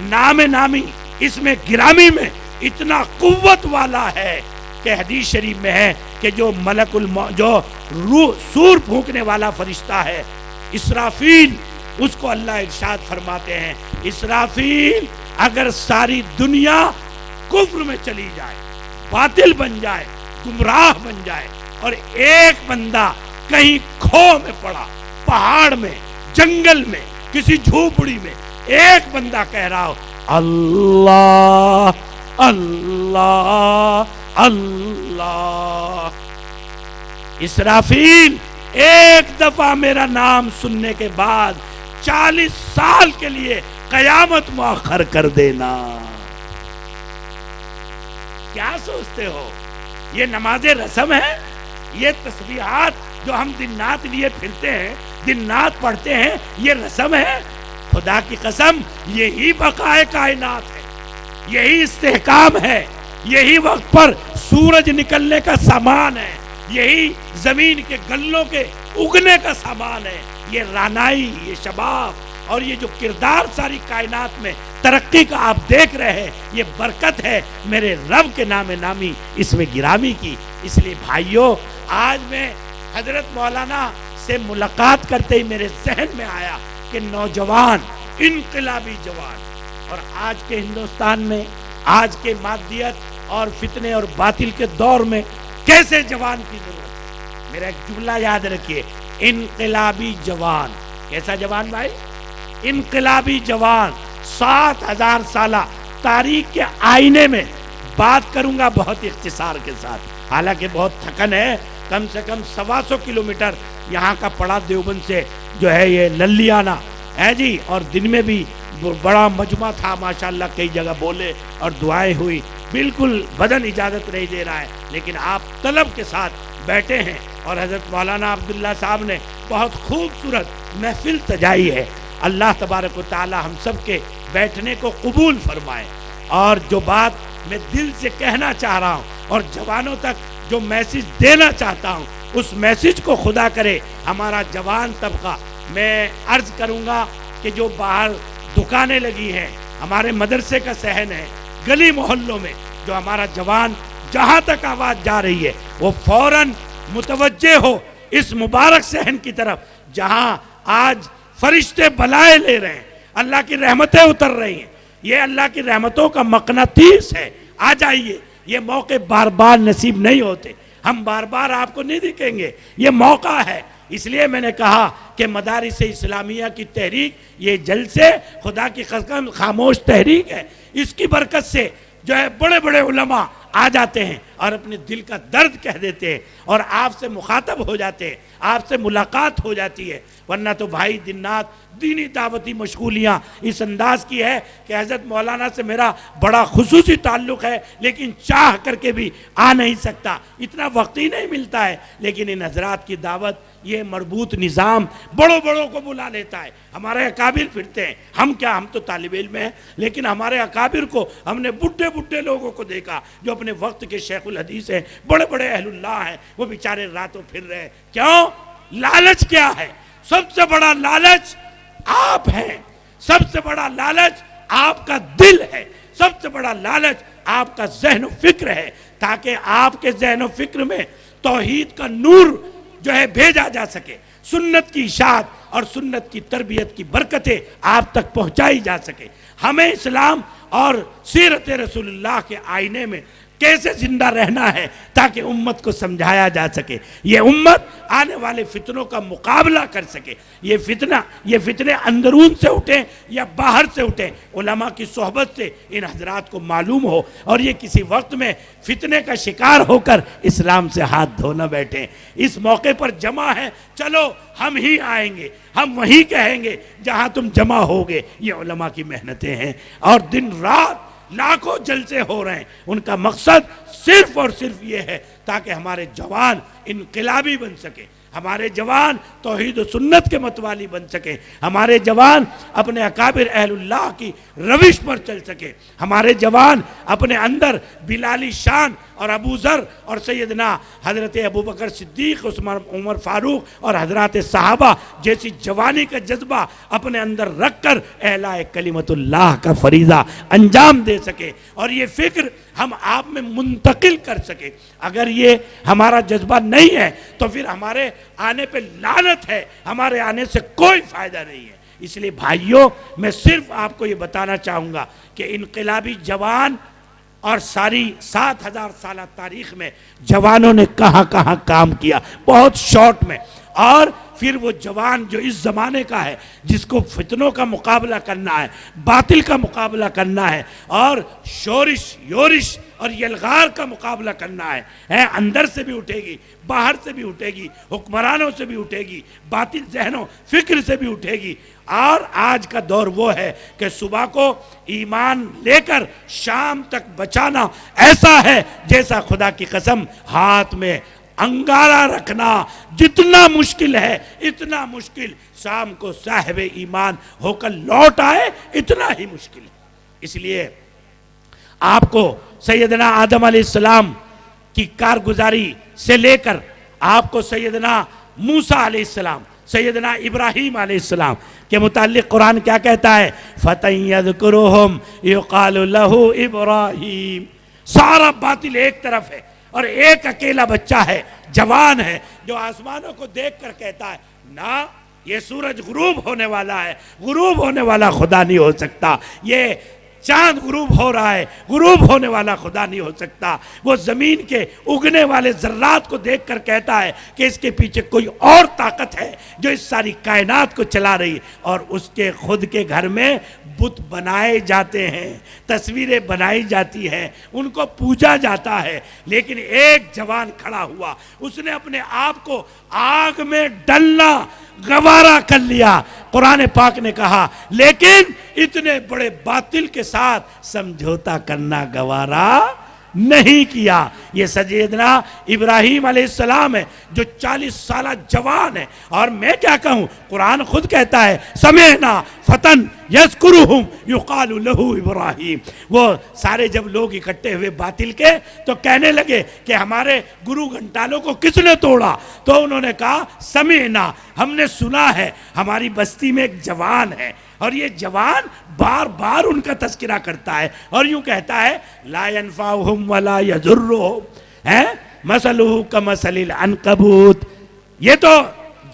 نام نامی اس میں گرامی میں اتنا قوت والا ہے کہ حدیث شریف میں ہے کہ جو ملک جو روح سور پھونکنے والا فرشتہ ہے اسرافیل، اس کو اللہ ارشاد فرماتے ہیں اسرافیل اگر ساری دنیا کفر میں چلی جائے، باطل بن جائے، گمراہ بن جائے، اور ایک بندہ کہیں کھو میں پڑا، پہاڑ میں، جنگل میں، کسی جھوپڑی میں، ایک بندہ کہہ رہا ہو اللہ اللہ اللہ، اسرافیل ایک دفعہ میرا نام سننے کے بعد 40 سال کے لیے قیامت مؤخر کر دینا۔ کیا سوچتے ہو یہ نماز رسم ہے؟ یہ تسبیحات جو ہم دن رات لیے پھرتے ہیں، دن رات پڑھتے ہیں، یہ رسم ہے؟ خدا کی قسم یہی بقائے کائنات ہے، یہی استحکام ہے، یہی وقت پر سورج نکلنے کا سامان ہے، یہی زمین کے گلوں کے اگنے کا سامان ہے۔ یہ رانائی، یہ شباب اور یہ جو کردار ساری کائنات میں ترقی کا آپ دیکھ رہے ہیں، یہ برکت ہے میرے رب کے نام نامی اس میں گرامی کی۔ اس لیے بھائیوں، آج میں حضرت مولانا سے ملاقات کرتے ہی میرے ذہن میں آیا کہ نوجوان، انقلابی جوان، اور آج کے ہندوستان میں، آج کے مادیت اور فتنے اور باطل کے دور میں کیسے جوان کی ضرورت ہے۔ میرا ایک جملہ یاد رکھیے، انقلابی جوان۔ کیسا جوان بھائی؟ انقلابی جوان، 7,000 سالہ تاریخ کے آئینے میں بات کروں گا بہت اختصار کے ساتھ، حالانکہ بہت تھکن ہے، کم سے کم 125 کلومیٹر یہاں کا پڑا دیوبند سے جو ہے یہ للیانہ ہے جی، اور دن میں بھی بڑا مجمع تھا ماشاءاللہ، کئی جگہ بولے اور دعائیں ہوئی، بالکل بدن اجازت نہیں دے رہا ہے، لیکن آپ طلب کے ساتھ بیٹھے ہیں اور حضرت مولانا عبداللہ صاحب نے بہت خوبصورت محفل سجائی ہے۔ اللہ تبارک و تعالی ہم سب کے بیٹھنے کو قبول فرمائے، اور جو بات میں دل سے کہنا چاہ رہا ہوں اور جوانوں تک جو میسج دینا چاہتا ہوں، اس میسج کو خدا کرے ہمارا جوان طبقہ، میں عرض کروں گا کہ جو باہر دکانیں لگی ہیں، ہمارے مدرسے کا صحن ہے، گلی محلوں میں جو ہمارا جوان جہاں تک آواز جا رہی ہے وہ فوراً متوجہ ہو اس مبارک صحن کی طرف جہاں آج فرشتے بلائے لے رہے ہیں، اللہ کی رحمتیں اتر رہی ہیں، یہ اللہ کی رحمتوں کا مقناطیس ہے، آ جائیے، یہ موقع بار بار نصیب نہیں ہوتے، ہم بار بار آپ کو نہیں دکھیں گے، یہ موقع ہے۔ اس لیے میں نے کہا کہ مدارس اسلامیہ کی تحریک یہ جلسے خدا کی قسم خاموش تحریک ہے، اس کی برکت سے جو ہے بڑے بڑے علماء آ جاتے ہیں اور اپنے دل کا درد کہہ دیتے ہیں اور آپ سے مخاطب ہو جاتے ہیں، آپ سے ملاقات ہو جاتی ہے، ورنہ تو بھائی دن رات دینی دعوتی مشغولیاں اس انداز کی ہے کہ حضرت مولانا سے میرا بڑا خصوصی تعلق ہے، لیکن چاہ کر کے بھی آ نہیں سکتا، اتنا وقت ہی نہیں ملتا ہے، لیکن ان حضرات کی دعوت یہ مربوط نظام بڑوں بڑوں کو بلا لیتا ہے، ہمارے اکابر پھرتے ہیں، ہم کیا، ہم تو طالب علم ہیں، لیکن ہمارے اکابر کو ہم نے بڈھے لوگوں کو دیکھا جو اپنے وقت کے شیخ الحدیث ہیں، بڑے بڑے اہل اللہ ہیں، وہ بیچارے راتوں پھر رہے ہیں، کیوں؟ لالچ کیا ہے؟ سب سے بڑا لالچ آپ ہیں، سب سے بڑا لالچ آپ کا دل ہے، سب سے بڑا لالچ آپ کا ذہن و فکر ہے، تاکہ آپ کے ذہن و فکر میں توحید کا نور جو ہے بھیجا جا سکے، سنت کی اشاعت اور سنت کی تربیت کی برکتیں آپ تک پہنچائی جا سکے۔ ہمیں اسلام اور سیرت رسول اللہ کے آئینے میں کیسے زندہ رہنا ہے تاکہ امت کو سمجھایا جا سکے، یہ امت آنے والے فتنوں کا مقابلہ کر سکے، یہ فتنے اندرون سے اٹھیں یا باہر سے اٹھیں، علماء کی صحبت سے ان حضرات کو معلوم ہو اور یہ کسی وقت میں فتنے کا شکار ہو کر اسلام سے ہاتھ دھونا بیٹھیں۔ اس موقع پر جمع ہے، چلو ہم ہی آئیں گے، ہم وہیں کہیں گے جہاں تم جمع ہوگے، یہ علماء کی محنتیں ہیں، اور دن رات لاکھوں جلسے ہو رہے ہیں، ان کا مقصد صرف اور صرف یہ ہے تاکہ ہمارے جوان انقلابی بن سکے، ہمارے جوان توحید و سنت کے متوالی بن سکے، ہمارے جوان اپنے اکابر اہل اللہ کی روش پر چل سکے، ہمارے جوان اپنے اندر بلالی شان اور ابو ذر اور سیدنا حضرت ابوبکر صدیق، عمر فاروق اور حضرات صحابہ جیسی جوانی کا جذبہ اپنے اندر رکھ کر اعلاء کلمت اللہ کا فریضہ انجام دے سکے، اور یہ فکر ہم آپ میں منتقل کر سکے۔ اگر یہ ہمارا جذبہ نہیں ہے تو پھر ہمارے آنے پہ لعنت ہے، ہمارے آنے سے کوئی فائدہ نہیں ہے۔ اس لیے بھائیوں، میں صرف آپ کو یہ بتانا چاہوں گا کہ انقلابی جوان اور ساری 7,000 سالہ تاریخ میں جوانوں نے کہاں کہاں کام کیا، بہت شارٹ میں، اور پھر وہ جوان جو اس زمانے کا ہے، جس کو فتنوں کا مقابلہ کرنا ہے، باطل کا مقابلہ کرنا ہے، اور شورش یورش اور یلغار کا مقابلہ کرنا ہے، اندر سے بھی اٹھے گی، باہر سے بھی اٹھے گی، حکمرانوں سے بھی اٹھے گی، باطل ذہنوں فکر سے بھی اٹھے گی۔ اور آج کا دور وہ ہے کہ صبح کو ایمان لے کر شام تک بچانا ایسا ہے جیسا خدا کی قسم ہاتھ میں انگارہ رکھنا جتنا مشکل ہے، اتنا مشکل شام کو صاحب ایمان ہو کر لوٹ آئے اتنا ہی مشکل ہے۔ اس لیے آپ کو سیدنا آدم علیہ السلام کی کارگزاری سے لے کر آپ کو سیدنا موسیٰ علیہ السلام، سیدنا ابراہیم علیہ السلام کے متعلق قرآن کیا کہتا ہے؟ فَتَن يَذْكُرُهُمْ يُقَالُ لَهُ ابراہیم۔ سارا باطل ایک طرف ہے اور ایک اکیلا بچہ ہے، جوان ہے، جو آسمانوں کو دیکھ کر کہتا ہے نا یہ سورج غروب ہونے والا ہے، غروب ہونے والا خدا نہیں ہو سکتا، یہ چاند غروب ہو رہا ہے، غروب ہونے والا خدا نہیں ہو سکتا۔ وہ زمین کے اگنے والے ذرات کو دیکھ کر کہتا ہے کہ اس کے پیچھے کوئی اور طاقت ہے جو اس ساری کائنات کو چلا رہی ہے، اور اس کے خود کے گھر میں بت بنائے جاتے ہیں، تصویریں بنائی جاتی ہیں، ان کو پوجا جاتا ہے، لیکن ایک جوان کھڑا ہوا، اس نے اپنے آپ کو آگ میں ڈلنا گوارا کر لیا۔ قرآن پاک نے کہا لیکن اتنے بڑے باطل کے ساتھ سمجھوتا کرنا گوارا نہیں کیا۔ یہ سیدنا ابراہیم علیہ السلام ہے جو 40 سالہ جوان ہے، اور میں کیا کہوں، قرآن خود کہتا ہے سمعنا فتن یذکرہم یقال لہ ابراہیم۔ وہ سارے جب لوگ اکٹھے ہوئے باطل کے تو کہنے لگے کہ ہمارے گرو گھنٹالوں کو کس نے توڑا؟ تو انہوں نے کہا سمعنا، ہم نے سنا ہے، ہماری بستی میں ایک جوان ہے، اور یہ جوان بار بار ان کا تذکرہ کرتا ہے اور یوں کہتا ہے لا ينفعهم ولا يضرهم مثلہ کمثل العنکبوت، یہ تو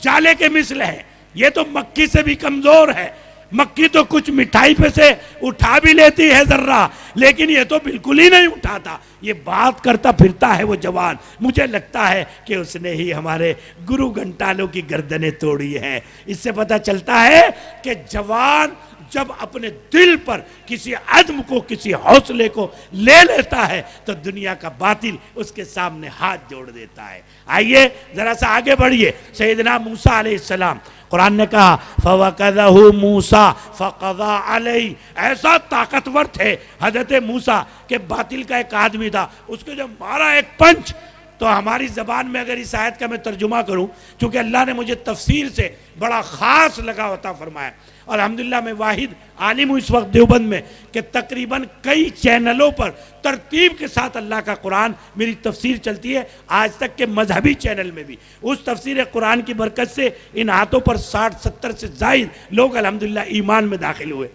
جالے کے مثل ہے، یہ تو مکھی سے بھی کمزور ہے، مکھی تو کچھ مٹھائی پہ سے اٹھا بھی لیتی ہے ذرہ، لیکن یہ تو بالکل ہی نہیں اٹھاتا۔ یہ بات کرتا پھرتا ہے وہ جوان، مجھے لگتا ہے کہ اس نے ہی ہمارے گرو گھنٹالوں کی گردنیں توڑی ہیں۔ اس سے پتہ چلتا ہے کہ جوان جب اپنے دل پر کسی عزم کو، کسی حوصلے کو لے لیتا ہے تو دنیا کا باطل اس کے سامنے ہاتھ جوڑ دیتا ہے۔ آئیے ذرا سا آگے بڑھیے۔ سیدنا موسیٰ علیہ السلام، قرآن نے کہا فَوَقَذَهُ مُوسَى فَقَضَى عَلَيْهِ، ایسا طاقتور تھے حضرت موسیٰ کہ باطل کا ایک آدمی تھا، اس کو جب مارا ایک پنچ، تو ہماری زبان میں اگر اس آیت کا میں ترجمہ کروں، چونکہ اللہ نے مجھے تفسیر سے بڑا خاص لگا ہوتا فرمایا، اور الحمدللہ میں واحد عالم ہوں اس وقت دیوبند میں کہ تقریباً کئی چینلوں پر ترتیب کے ساتھ اللہ کا قرآن میری تفسیر چلتی ہے، آج تک کے مذہبی چینل میں بھی اس تفسیر قرآن کی برکت سے ان ہاتھوں پر 60-70 سے زائد لوگ الحمدللہ ایمان میں داخل ہوئے۔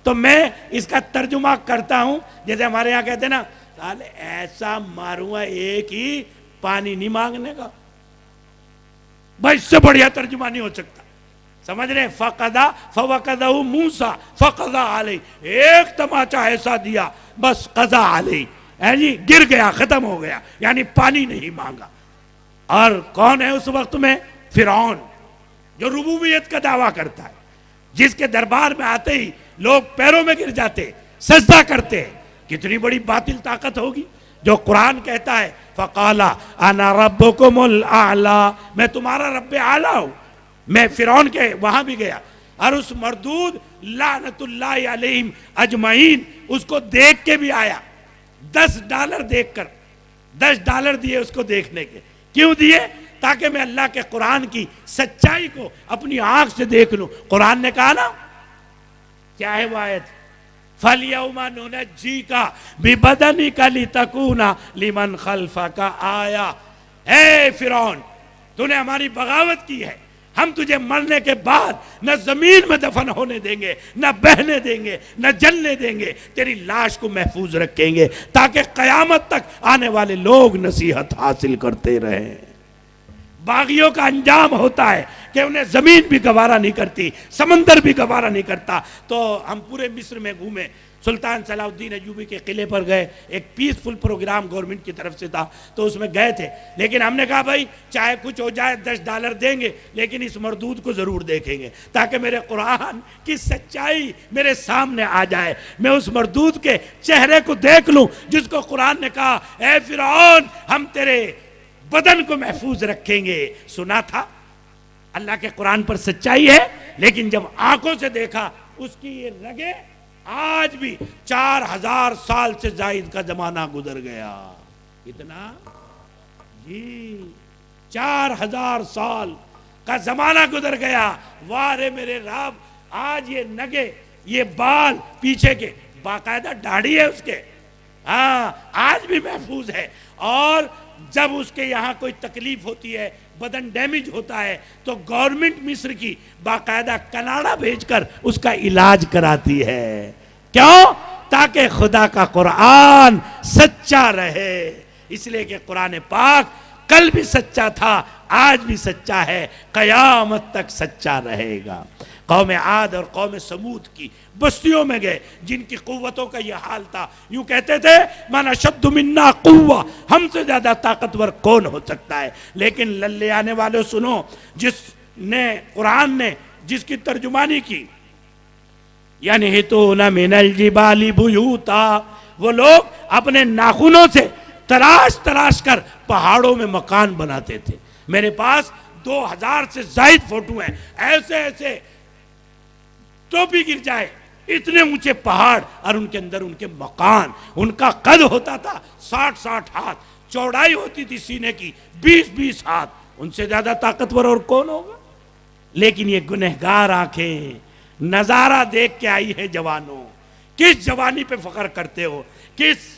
تو میں اس کا ترجمہ کرتا ہوں، جیسے ہمارے یہاں کہتے ہیں نا سالے ایسا ماروں ایک ہی پانی نہیں مانگنے کا، بھائی اس سے بڑھیا ترجمہ نہیں ہو سکتا، سمجھ رہے ہیں؟ فَوَقَذَهُ مُوسَى فَقَضَى عَلَيْهِ، ایک تماچا ایسا دیا بس قضا علیہ، جی گر گیا، ختم ہو گیا، یعنی پانی نہیں مانگا۔ اور کون ہے اس وقت میں؟ فرعون، جو ربوبیت کا دعویٰ کرتا ہے، جس کے دربار میں آتے ہی لوگ پیروں میں گر جاتے، سجدہ کرتے۔ کتنی بڑی باطل طاقت ہوگی جو قرآن کہتا ہے فَقَالَ أَنَا رَبُّكُمُ الْأَعْلَى، میں تمہارا رب اعلیٰ ہوں۔ میں فرعون کے وہاں بھی گیا اور اس مردود لعنت اللہ علیہم اجمعین اس کو دیکھ کے بھی آیا، $10 دیکھ کر، $10 دیے اس کو دیکھنے کے۔ کیوں دیے؟ تاکہ میں اللہ کے قرآن کی سچائی کو اپنی آنکھ سے دیکھ لوں۔ قرآن نے کہا نا، کیا ہے وہ آیت؟ فَالْيَوْمَ نُنَجِّيكَ بِبَدَنِكَ لِتَكُونَ لِمَنْ خَلْفَكَ آیَةً، اے فرعون تو نے ہماری بغاوت کی ہے، ہم تجھے مرنے کے بعد نہ زمین میں دفن ہونے دیں گے، نہ بہنے دیں گے، نہ جلنے دیں گے، تیری لاش کو محفوظ رکھیں گے تاکہ قیامت تک آنے والے لوگ نصیحت حاصل کرتے رہیں۔ باغیوں کا انجام ہوتا ہے کہ انہیں زمین بھی گوارا نہیں کرتی، سمندر بھی گوارا نہیں کرتا۔ تو ہم پورے مصر میں گھومے، سلطان صلاح الدین ایوبی کے قلعے پر گئے، ایک پیسفل پروگرام گورنمنٹ کی طرف سے تھا تو اس میں گئے تھے، لیکن ہم نے کہا بھائی چاہے کچھ ہو جائے $10 دیں گے لیکن اس مردود کو ضرور دیکھیں گے تاکہ میرے قرآن کی سچائی میرے سامنے آ جائے، میں اس مردود کے چہرے کو دیکھ لوں جس کو قرآن نے کہا اے فرعون ہم تیرے بدن کو محفوظ رکھیں گے۔ سنا تھا اللہ کے قرآن پر سچائی ہے، لیکن جب آنکھوں سے دیکھا اس کی یہ رگیں، آج بھی 4000 سال سے زائد کا زمانہ گزر گیا۔ اتنا جی 4000 سال کا زمانہ گزر گیا، وارے میرے رب، آج یہ نگے، یہ بال پیچھے کے، باقاعدہ داڑھی ہے اس کے، ہاں آج بھی محفوظ ہے۔ اور جب اس کے یہاں کوئی تکلیف ہوتی ہے، بدن ڈیمیج ہوتا ہے، تو گورنمنٹ مصر کی باقاعدہ کینیڈا بھیج کر اس کا علاج کراتی ہے۔ کیوں؟ تاکہ خدا کا قرآن سچا رہے۔ اس لیے کہ قرآن پاک کل بھی سچا تھا، آج بھی سچا ہے، قیامت تک سچا رہے گا۔ قوم عاد اور قوم سمود کی بستیوں میں گئے جن کی قوتوں کا یہ حال تھا، یوں کہتے تھے من اشد منا قوہ، ہم سے زیادہ طاقتور کون ہو سکتا ہے؟ لیکن للے آنے والے سنو، جس نے قرآن نے جس کی ترجمانی کی، ینحتون من الجبال بیوتا، وہ لوگ اپنے ناخنوں سے تراش تراش کر پہاڑوں میں مکان بناتے تھے۔ میرے پاس 2000 سے زائد فوٹو ہیں، ایسے ایسے ٹوپی گر جائے اتنے اونچے پہاڑ اور ان کے اندر ان کے مکان، ان کا قد ہوتا تھا 60 ہاتھ، چوڑائی ہوتی تھی سینے کی 20 ہاتھ، ان سے زیادہ طاقتور اور کون ہوگا؟ لیکن یہ گنہگار آنکھیں نظارہ دیکھ کے آئی ہے جوانوں، کس جوانی پہ فخر کرتے ہو؟ کس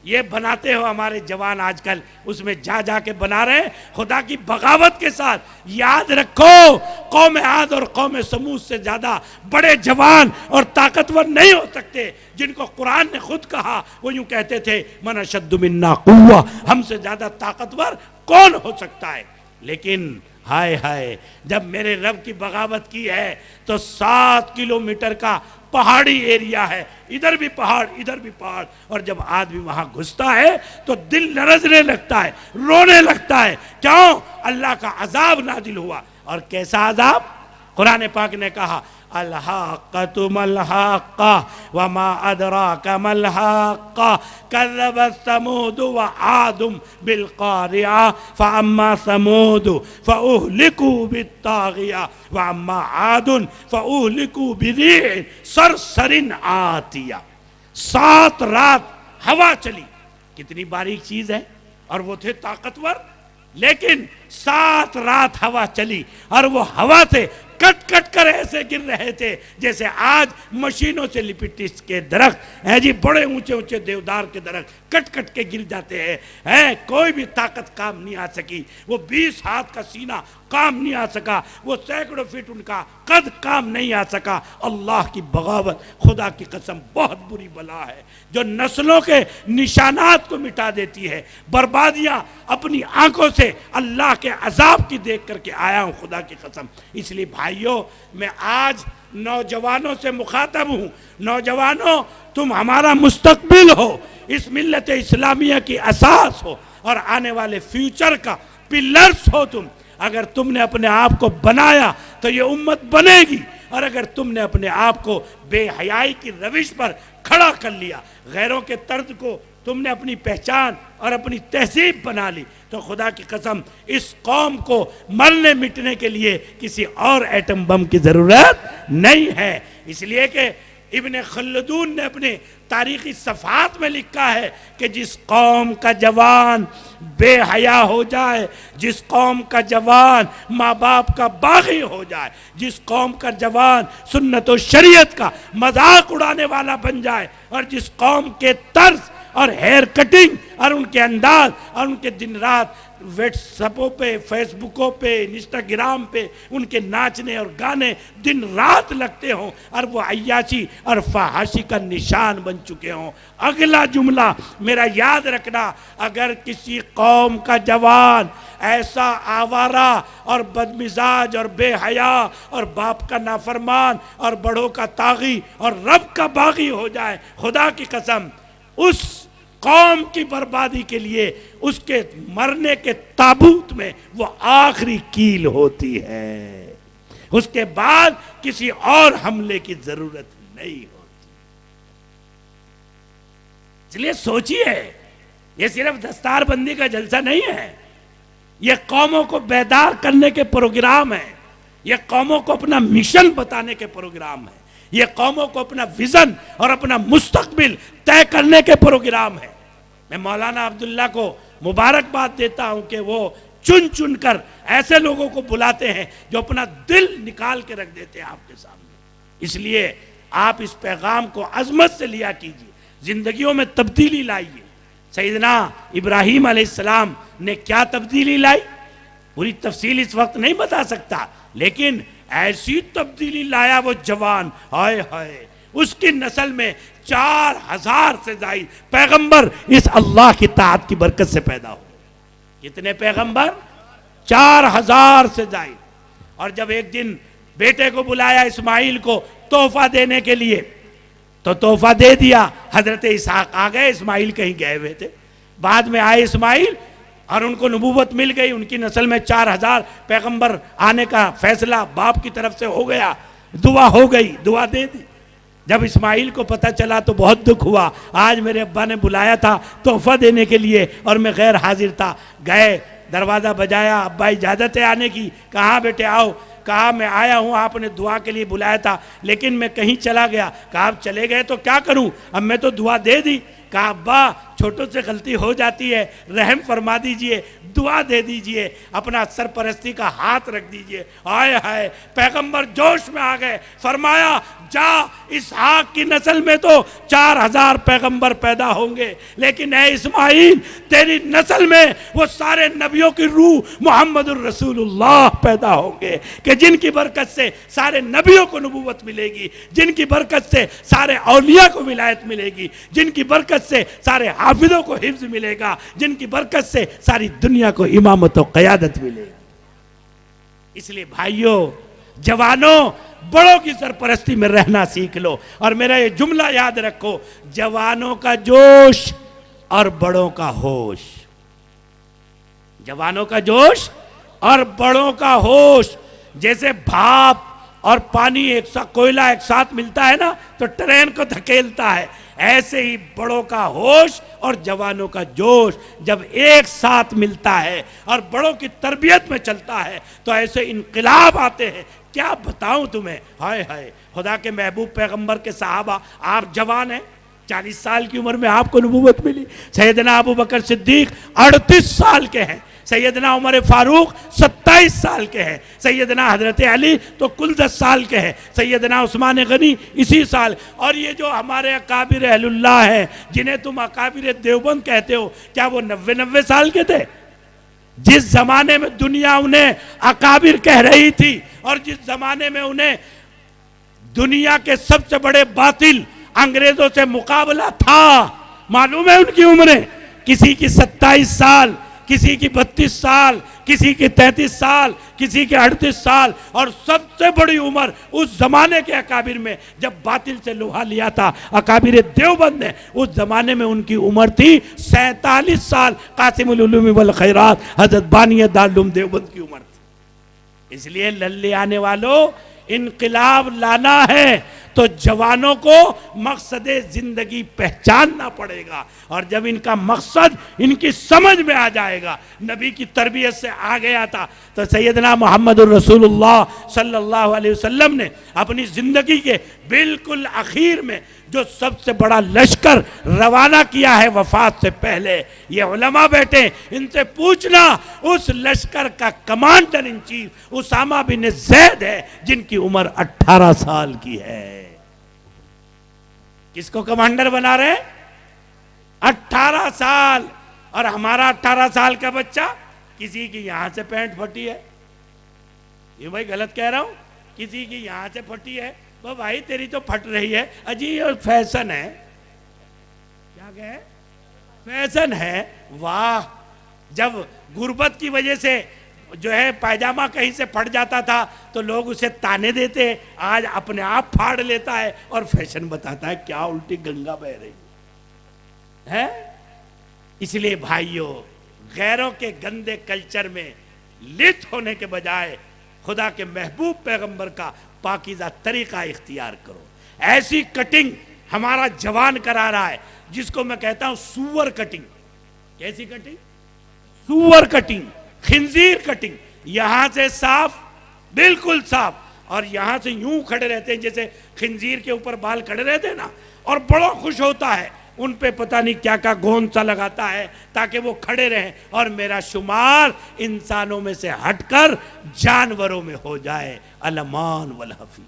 یہ بناتے ہو ہمارے جوان آج کل اس میں جا کے بنا رہے ہیں خدا کی بغاوت کے ساتھ۔ یاد رکھو قوم عاد اور قوم سمود سے زیادہ بڑے جوان اور طاقتور نہیں ہو سکتے، جن کو قرآن نے خود کہا، وہ یوں کہتے تھے من اشد منا قوہ، ہم سے زیادہ طاقتور کون ہو سکتا ہے؟ لیکن ہائے ہائے جب میرے رب کی بغاوت کی ہے تو 7 کلومیٹر کا پہاڑی ایریا ہے، ادھر بھی پہاڑ ادھر بھی پہاڑ، اور جب آدمی وہاں گھستا ہے تو دل لرزنے لگتا ہے، رونے لگتا ہے۔ کیوں؟ اللہ کا عذاب نازل ہوا، اور کیسا عذاب؟ قرآن پاک نے کہا الحاقۃ ملحاقہ وما ادراک ملحاقہ کذبت ثمود وعاد بالقارعہ فاما ثمود فاہلکوا بالطاغیہ واما عاد فاہلکوا بريح صرصر عاتیہ۔ 7 رات ہوا چلی، کتنی باریک چیز ہے، اور وہ تھے طاقتور، لیکن 7 رات ہوا چلی اور وہ ہوا سے کٹ کٹ کر ایسے گر رہے تھے جیسے آج مشینوں سے لپٹس کے درخت ہیں جی، بڑے اونچے اونچے دیودار کے درخت کٹ کٹ کے گر جاتے ہیں، کوئی بھی طاقت کام نہیں آ سکی، وہ 20 ہاتھ کا سینہ کام نہیں آ سکا، وہ سینکڑوں فٹ ان کا قد کام نہیں آ سکا۔ اللہ کی بغاوت خدا کی قسم بہت بری بلا ہے جو نسلوں کے نشانات کو مٹا دیتی ہے، بربادیاں اپنی آنکھوں سے اللہ کے عذاب کی دیکھ کر کے آیا ہوں خدا کی قسم۔ اس لیے بھائیوں میں آج نوجوانوں سے مخاطب ہوں، نوجوانوں تم ہمارا مستقبل ہو، اس ملت اسلامیہ کی اساس ہو اور آنے والے فیوچر کا پلرز ہو تم۔ اگر تم نے اپنے آپ کو بنایا تو یہ امت بنے گی، اور اگر تم نے اپنے آپ کو بے حیائی کی روش پر کھڑا کر لیا، غیروں کے طرز کو تم نے اپنی پہچان اور اپنی تہذیب بنا لی، تو خدا کی قسم اس قوم کو مرنے مٹنے کے لیے کسی اور ایٹم بم کی ضرورت نہیں ہے۔ اس لیے کہ ابن خلدون نے اپنے تاریخی صفحات میں لکھا ہے کہ جس قوم کا جوان بے حیا ہو جائے، جس قوم کا جوان ماں باپ کا باغی ہو جائے، جس قوم کا جوان سنت و شریعت کا مذاق اڑانے والا بن جائے، اور جس قوم کے طرز اور ہیئر کٹنگ اور ان کے انداز اور ان کے دن رات واٹس ایپوں پہ، فیس بکوں پہ، انسٹاگرام پہ ان کے ناچنے اور گانے دن رات لگتے ہوں اور وہ عیاشی اور فحاشی کا نشان بن چکے ہوں۔ اگلا جملہ میرا یاد رکھنا، اگر کسی قوم کا جوان ایسا آوارہ اور بدمزاج اور بے حیا اور باپ کا نافرمان اور بڑوں کا طاغی اور رب کا باغی ہو جائے، خدا کی قسم اس قوم کی بربادی کے لیے اس کے مرنے کے تابوت میں وہ آخری کیل ہوتی ہے، اس کے بعد کسی اور حملے کی ضرورت نہیں ہوتی۔ اس لیے سوچئے، یہ صرف دستار بندی کا جلسہ نہیں ہے، یہ قوموں کو بیدار کرنے کے پروگرام ہے، یہ قوموں کو اپنا مشن بتانے کے پروگرام ہے، یہ قوموں کو اپنا ویژن اور اپنا مستقبل طے کرنے کے پروگرام ہے۔ میں مولانا عبداللہ کو مبارکباد دیتا ہوں کہ وہ چن چن کر ایسے لوگوں کو بلاتے ہیں جو اپنا دل نکال کے رکھ دیتے ہیں آپ کے سامنے۔ اس لیے آپ اس پیغام کو عظمت سے لیا کیجئے، زندگیوں میں تبدیلی لائیے۔ سیدنا ابراہیم علیہ السلام نے کیا تبدیلی لائی، پوری تفصیل اس وقت نہیں بتا سکتا، لیکن ایسی تبدیلی لایا وہ جوان، ہائے ہائے، اس کی نسل میں 4000 سے زائد پیغمبر اس اللہ کی طاعت کی برکت سے پیدا ہو۔ کتنے پیغمبر؟ 4000 سے زائد۔ اور جب ایک دن بیٹے کو بلایا اسماعیل کو تحفہ دینے کے لیے تو تحفہ دے دیا، حضرت اسحاق آ گئے، اسماعیل کہیں گئے ہوئے تھے، بعد میں آئے اسماعیل اور ان کو نبوت مل گئی، ان کی نسل میں 4000 پیغمبر آنے کا فیصلہ باپ کی طرف سے ہو گیا، دعا ہو گئی، دعا دے دی۔ جب اسماعیل کو پتہ چلا تو بہت دکھ ہوا. آج میرے ابا نے بلایا تھا تحفہ دینے کے لیے اور میں غیر حاضر تھا. گئے, دروازہ بجایا, ابا اجازت ہے آنے کی؟ کہا بیٹے آؤ. کہا میں آیا ہوں, آپ نے دعا کے لیے بلایا تھا لیکن میں کہیں چلا گیا. کہا آپ چلے گئے تو کیا کروں, اب میں تو دعا دے دی. کہا ابا چھوٹوں سے غلطی ہو جاتی ہے, رحم فرما دیجئے, دعا دے دیجئے, اپنا سرپرستی کا ہاتھ رکھ دیجئے. آئے ہائے, پیغمبر جوش میں آ گئے, فرمایا جا اسحاق کی نسل میں تو 4000 پیغمبر پیدا ہوں گے, لیکن اے اسماعیل تیری نسل میں وہ سارے نبیوں کی روح محمد الرسول اللہ پیدا ہوں گے کہ جن کی برکت سے سارے نبیوں کو نبوت ملے گی, جن کی برکت سے سارے اولیاء کو ولایت ملے گی, جن کی برکت سے سارے حافظوں کو حفظ ملے گا, جن کی برکت سے ساری دنیا کو امامت و قیادت ملے گی. اس لیے بھائیوں, جوانوں, بڑوں کی سرپرستی میں رہنا سیکھ لو. اور میرا یہ جملہ یاد رکھو, جوانوں کا جوش اور بڑوں کا ہوش. جوانوں کا جوش اور بڑوں کا ہوش. جیسے بھاپ اور پانی ایک ساتھ, کوئلہ ایک ساتھ ملتا ہے نا تو ٹرین کو دھکیلتا ہے, ایسے ہی بڑوں کا ہوش اور جوانوں کا جوش جب ایک ساتھ ملتا ہے اور بڑوں کی تربیت میں چلتا ہے تو ایسے انقلاب آتے ہیں. کیا بتاؤں تمہیں, ہائے ہائے. خدا کے محبوب پیغمبر کے صحابہ, آپ جوان ہیں, 40 سال کی عمر میں آپ کو نبوت ملی. سیدنا ابو بکر صدیق 38 سال کے ہیں, سیدنا عمر فاروق 27 سال کے ہیں, سیدنا حضرت علی تو کل 10 سال کے ہیں, سیدنا عثمان غنی اسی سال. اور یہ جو ہمارے اکابر اہل اللہ ہیں جنہیں تم اکابر دیوبند کہتے ہو, کیا وہ 90 سال کے تھے؟ جس زمانے میں دنیا انہیں اکابر کہہ رہی تھی اور جس زمانے میں انہیں دنیا کے سب سے بڑے باطل انگریزوں سے مقابلہ تھا, معلوم ہے ان کی عمریں؟ کسی کی 27 سال, کسی کی 32 سال, کسی کی 33 سال, کسی کی 38 سال, اور سب سے بڑی عمر اس زمانے کے اکابر میں جب باطل سے لوہا لیا تھا اکابر دیوبند نے, اس زمانے میں ان کی عمر تھی 47 سال. قاسم العلوم والخیرات حضرت بانی دارالعلوم دیوبند کی عمر تھی. اس لیے للے آنے والوں, انقلاب لانا ہے تو جوانوں کو مقصد زندگی پہچاننا پڑے گا, اور جب ان کا مقصد ان کی سمجھ میں آ جائے گا, نبی کی تربیت سے آ گیا تھا, تو سیدنا محمد الرسول اللہ صلی اللہ علیہ وسلم نے اپنی زندگی کے بالکل اخیر میں جو سب سے بڑا لشکر روانہ کیا ہے وفات سے پہلے, یہ علماء بیٹھے, ان سے پوچھنا اس لشکر کا کمانڈر ان چیف اسامہ بن زید ہے جن کی عمر 18 سال کی ہے. کس کو کمانڈر بنا رہے ہیں؟ 18 سال. اور ہمارا 18 سال کا بچہ, کسی کی یہاں سے پینٹ پھٹی ہے, یہ بھائی غلط کہہ رہا ہوں, کسی کی یہاں سے پھٹی ہے, وہ بھائی تیری تو پھٹ رہی ہے, اجی یہ فیشن ہے. کیا کہے؟ فیشن ہے. واہ, جب غربت کی وجہ سے جو ہے پائجامہ کہیں سے پھٹ جاتا تھا تو لوگ اسے تانے دیتے, آج اپنے آپ پھاڑ لیتا ہے اور فیشن بتاتا ہے. کیا الٹی گنگا بہ رہی ہے. اس لیے بھائیوں, غیروں کے گندے کلچر میں لت ہونے کے بجائے خدا کے محبوب پیغمبر کا پاکیزہ طریقہ اختیار کرو. ایسی کٹنگ ہمارا جوان کرا رہا ہے جس کو میں کہتا ہوں سور کٹنگ. کیسی کٹنگ؟ سور کٹنگ, خنزیر کٹنگ. یہاں سے صاف, بالکل صاف, اور یہاں سے یوں کھڑے رہتے ہیں جیسے خنزیر کے اوپر بال کھڑے رہتے ہیں نا, اور بڑا خوش ہوتا ہے, ان پہ پتہ نہیں کیا کیا گون سا لگاتا ہے تاکہ وہ کھڑے رہیں اور میرا شمار انسانوں میں سے ہٹ کر جانوروں میں ہو جائے. الامان والحفیظ.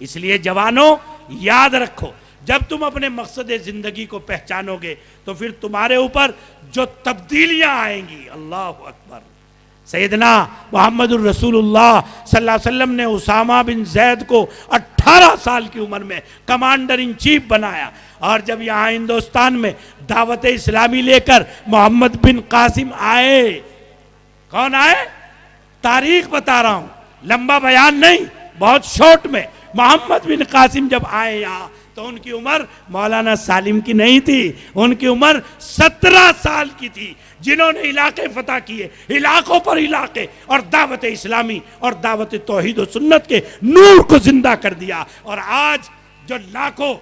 اس لیے جوانوں یاد رکھو, جب تم اپنے مقصد زندگی کو پہچانو گے تو پھر تمہارے اوپر جو تبدیلیاں آئیں گی, اللہ اکبر. سیدنا محمد الرسول اللہ صلی اللہ علیہ وسلم نے اسامہ بن زید کو 18 سال کی عمر میں کمانڈر ان چیف بنایا, اور جب یہاں ہندوستان میں دعوت اسلامی لے کر محمد بن قاسم آئے, کون آئے؟ تاریخ بتا رہا ہوں, لمبا بیان نہیں, بہت شارٹ میں. محمد بن قاسم جب آئے یہاں تو ان کی عمر مولانا سالم کی نہیں تھی, ان کی عمر 17 سال کی تھی, جنہوں نے علاقے فتح کیے, علاقوں پر علاقے, اور دعوت اسلامی اور دعوت توحید و سنت کے نور کو زندہ کر دیا. اور آج جو لاکھوں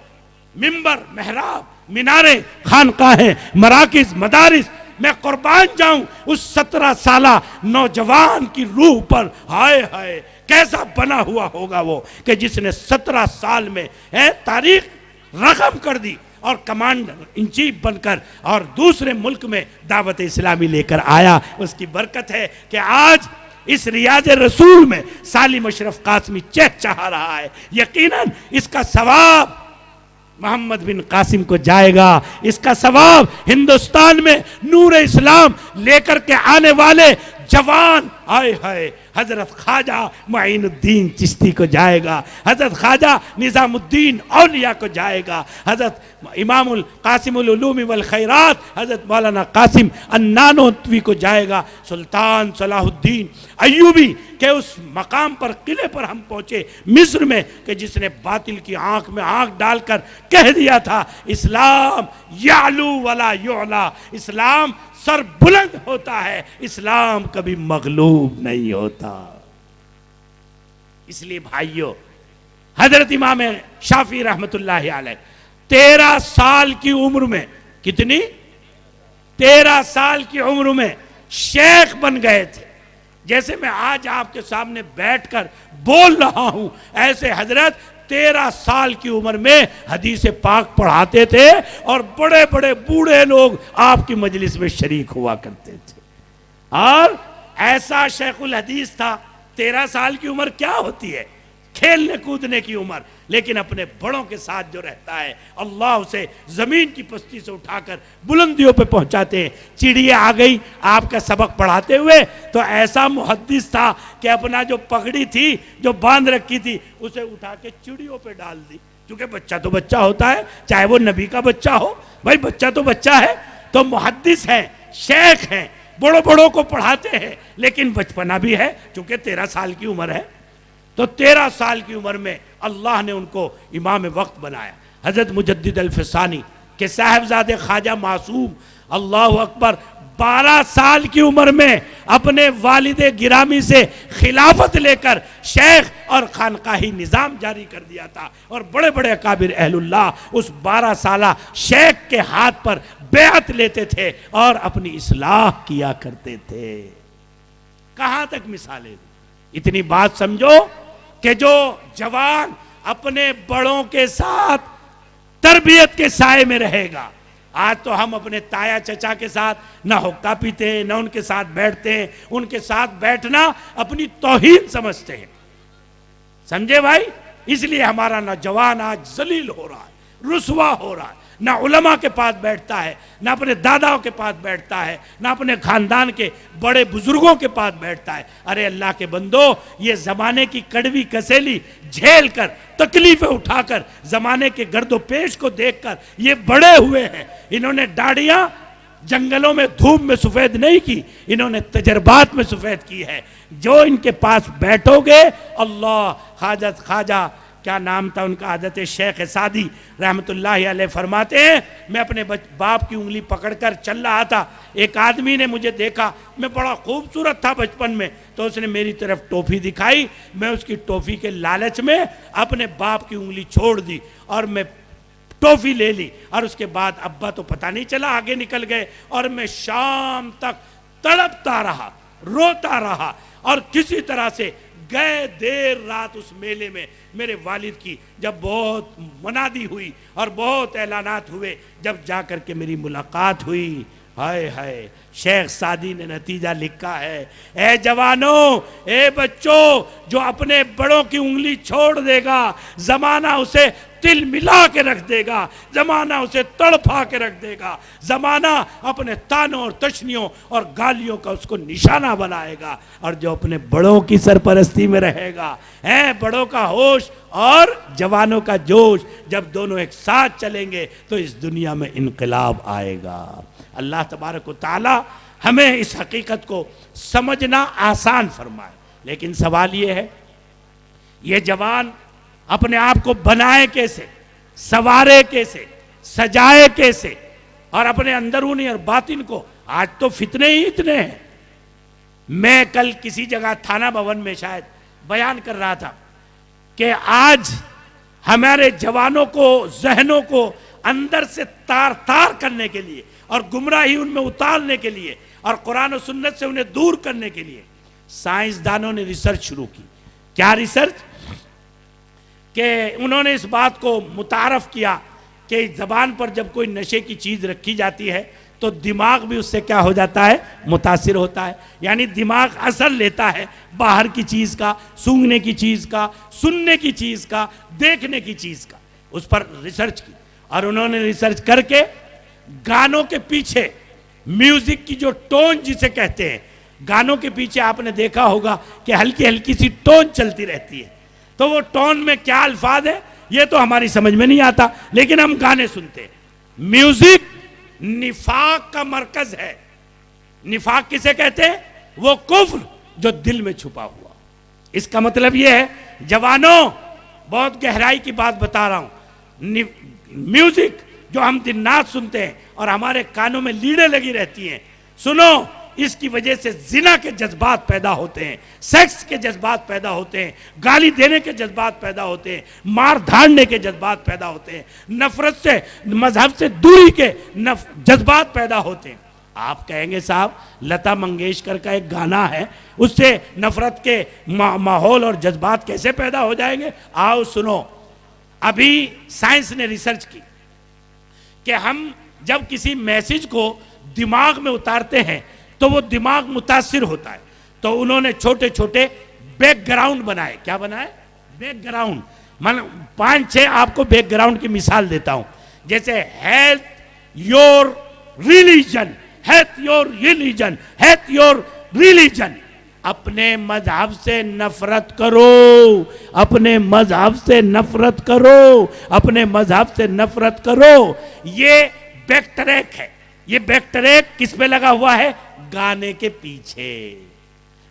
ممبر، محراب، میناریں، خانقاہیں، مراکز، مدارس، میں قربان جاؤں اس 17 سالہ نوجوان کی روح پر. ہائے ہائے کیسا بنا ہوا ہوگا وہ کہ جس نے 17 سال میں تاریخ رقم کر دی اور کمانڈر ان چیف بن کر اور دوسرے ملک میں دعوت اسلامی لے کر آیا. اس کی برکت ہے کہ آج اس ریاض رسول میں سالم اشرف قاسمی چہچہا رہا ہے. یقیناً اس کا ثواب محمد بن قاسم کو جائے گا. اس کا ثواب ہندوستان میں نور اسلام لے کر کے آنے والے جوان آئے ہائے حضرت خواجہ معین الدین چشتی کو جائے گا، حضرت خواجہ نظام الدین اولیاء کو جائے گا، حضرت امام القاسم العلوم والخیرات حضرت مولانا قاسم النانوتوی کو جائے گا، سلطان صلاح الدین ایوبی کہ اس مقام پر قلعے پر ہم پہنچے مصر میں کہ جس نے باطل کی آنکھ میں آنکھ ڈال کر کہہ دیا تھا اسلام یعلو ولا یعلا، اسلام سر بلند ہوتا ہے، اسلام کبھی مغلوب نہیں ہوتا. اس لیے بھائیو حضرت امام شافعی رحمت اللہ علیہ 13 سال کی عمر میں کتنی 13 سال کی عمر میں شیخ بن گئے تھے. جیسے میں آج آپ کے سامنے بیٹھ کر بول رہا ہوں ایسے حضرت 13 سال کی عمر میں حدیث پاک پڑھاتے تھے اور بڑے بڑے بوڑھے لوگ آپ کی مجلس میں شریک ہوا کرتے تھے. اور ایسا شیخ الحدیث تھا. 13 سال کی عمر کیا ہوتی ہے؟ کھیلنے کودنے کی عمر. لیکن اپنے بڑوں کے ساتھ جو رہتا ہے اللہ اسے زمین کی پستی سے اٹھا کر بلندیوں پہ پہنچاتے ہیں. چڑیا آ گئی آپ کا سبق پڑھاتے ہوئے تو ایسا محدث تھا کہ اپنا جو پگڑی تھی جو باندھ رکھی تھی اسے اٹھا کے چڑیوں پہ ڈال دی. کیونکہ بچہ تو بچہ ہوتا ہے چاہے وہ نبی کا بچہ ہو، بھائی بچہ تو بچہ ہے. تو محدث ہیں، شیخ ہیں، بڑوں کو پڑھاتے ہیں لیکن بچپنا بھی ہے چونکہ 13 سال کی عمر ہے. تو 13 سال کی عمر میں اللہ نے ان کو امام وقت بنایا. حضرت مجدد الفسانی کے صاحبزادے خواجہ معصوم اللہ اکبر 12 سال کی عمر میں اپنے والد گرامی سے خلافت لے کر شیخ اور خانقاہی نظام جاری کر دیا تھا. اور بڑے بڑے اکابر اہل اللہ اس 12 سالہ شیخ کے ہاتھ پر بیعت لیتے تھے اور اپنی اصلاح کیا کرتے تھے. کہاں تک مثالیں؟ اتنی بات سمجھو کہ جو جوان اپنے بڑوں کے ساتھ تربیت کے سائے میں رہے گا. آج تو ہم اپنے تایا چچا کے ساتھ نہ حقہ پیتے ہیں نہ ان کے ساتھ بیٹھتے ہیں. ان کے ساتھ بیٹھنا اپنی توہین سمجھتے ہیں. سمجھے بھائی؟ اس لیے ہمارا نوجوان آج ذلیل ہو رہا ہے، رسوا ہو رہا ہے. نہ علماء کے پاس بیٹھتا ہے، نہ اپنے داداؤں کے پاس بیٹھتا ہے، نہ اپنے خاندان کے بڑے بزرگوں کے پاس بیٹھتا ہے. ارے اللہ کے بندو، یہ زمانے کی کڑوی کسیلی جھیل کر تکلیفیں اٹھا کر زمانے کے گرد و پیش کو دیکھ کر یہ بڑے ہوئے ہیں. انہوں نے داڑیاں جنگلوں میں دھوپ میں سفید نہیں کی، انہوں نے تجربات میں سفید کی ہے. جو ان کے پاس بیٹھو گے اللہ خواجہ کیا نام تھا ان کا، حضرت شیخ سعدی رحمت اللہ علیہ فرماتے ہیں میں اپنے باپ کی انگلی پکڑ کر چل رہا تھا. ایک آدمی نے مجھے دیکھا، میں بڑا خوبصورت تھا بچپن میں، تو اس نے میری طرف ٹوفی دکھائی. میں اس کی ٹوفی کے لالچ میں اپنے باپ کی انگلی چھوڑ دی اور میں ٹوفی لے لی. اور اس کے بعد ابا تو پتہ نہیں چلا، آگے نکل گئے اور میں شام تک تڑپتا رہا، روتا رہا. اور کسی طرح سے گئے دیر رات اس میلے میں میرے والد کی جب بہت منادی ہوئی اور بہت اعلانات ہوئے، جب جا کر کے میری ملاقات ہوئی، ہائے ہائے شیخ سعدی نے نتیجہ لکھا ہے، اے جوانوں، اے بچوں، جو اپنے بڑوں کی انگلی چھوڑ دے گا زمانہ اسے تل ملا کے رکھ دے گا، زمانہ اسے تڑپا کے رکھ دے گا، زمانہ اپنے تانوں اور تشنیوں اور گالیوں کا اس کو نشانہ بنائے گا. اور جو اپنے بڑوں کی سرپرستی میں رہے گا، بڑوں کا ہوش اور جوانوں کا جوش جب دونوں ایک ساتھ چلیں گے تو اس دنیا میں انقلاب آئے گا. اللہ تبارک و تعالی ہمیں اس حقیقت کو سمجھنا آسان فرمائے. لیکن سوال یہ ہے، یہ جوان اپنے آپ کو بنائے کیسے، سوارے کیسے، سجائے کیسے، اور اپنے اندرونی اور باطن کو. آج تو فتنے ہی اتنے ہیں. میں کل کسی جگہ تھانہ بھون میں شاید بیان کر رہا تھا کہ آج ہمارے جوانوں کو ذہنوں کو اندر سے تار تار کرنے کے لیے اور گمراہی ان میں اتارنے کے لیے اور قرآن و سنت سے انہیں دور کرنے کے لیے سائنسدانوں نے ریسرچ شروع کی. کیا ریسرچ؟ کہ انہوں نے اس بات کو متعارف کیا کہ زبان پر جب کوئی نشے کی چیز رکھی جاتی ہے تو دماغ بھی اس سے کیا ہو جاتا ہے؟ متاثر ہوتا ہے. یعنی دماغ اثر لیتا ہے باہر کی چیز کا، سونگھنے کی چیز کا، سننے کی چیز کا، دیکھنے کی چیز کا. اس پر ریسرچ کی اور انہوں نے ریسرچ کر کے گانوں کے پیچھے میوزک کی جو ٹون جسے کہتے ہیں، گانوں کے پیچھے آپ نے دیکھا ہوگا کہ ہلکی ہلکی سی ٹون چلتی رہتی ہے. تو وہ ٹون میں کیا الفاظ ہے یہ تو ہماری سمجھ میں نہیں آتا، لیکن ہم گانے سنتے ہیں. میوزک نفاق کا مرکز ہے. نفاق کسے کہتے ہیں؟ وہ کفر جو دل میں چھپا ہوا. اس کا مطلب یہ ہے جوانوں، بہت گہرائی کی بات بتا رہا ہوں. میوزک جو ہم دن رات سنتے ہیں اور ہمارے کانوں میں لیڑیں لگی رہتی ہیں، سنو، اس کی وجہ سے زنا کے جذبات پیدا ہوتے ہیں، سیکس کے جذبات پیدا ہوتے ہیں، گالی دینے کے جذبات پیدا ہوتے ہیں، مار دھاڑنے کے جذبات پیدا ہوتے ہیں، نفرت سے، مذہب سے دوری کے جذبات پیدا ہوتے ہیں. آپ کہیں گے صاحب لتا منگیشکر کا ایک گانا ہے، اس سے نفرت کے ماحول اور جذبات کیسے پیدا ہو جائیں گے؟ آؤ سنو. ابھی سائنس نے ریسرچ کی کہ ہم جب کسی میسج کو دماغ میں اتارتے ہیں تو وہ دماغ متاثر ہوتا ہے. تو انہوں نے چھوٹے چھوٹے بیک گراؤنڈ بنائے. کیا بنائے؟ Back ground. میں 5-6 آپ کو بیک گراؤنڈ کی مثال دیتا ہوں. جیسے ہیتھ یور ریلیجن، ہیتھ یور ریلیجن، ہیتھ یور ریلیجن. اپنے مذہب سے نفرت کرو، اپنے مذہب سے نفرت کرو، اپنے مذہب سے نفرت کرو. یہ بیک ٹریک ہے. یہ بیک ٹریک کس پہ لگا ہوا ہے؟ گانے کے پیچھے.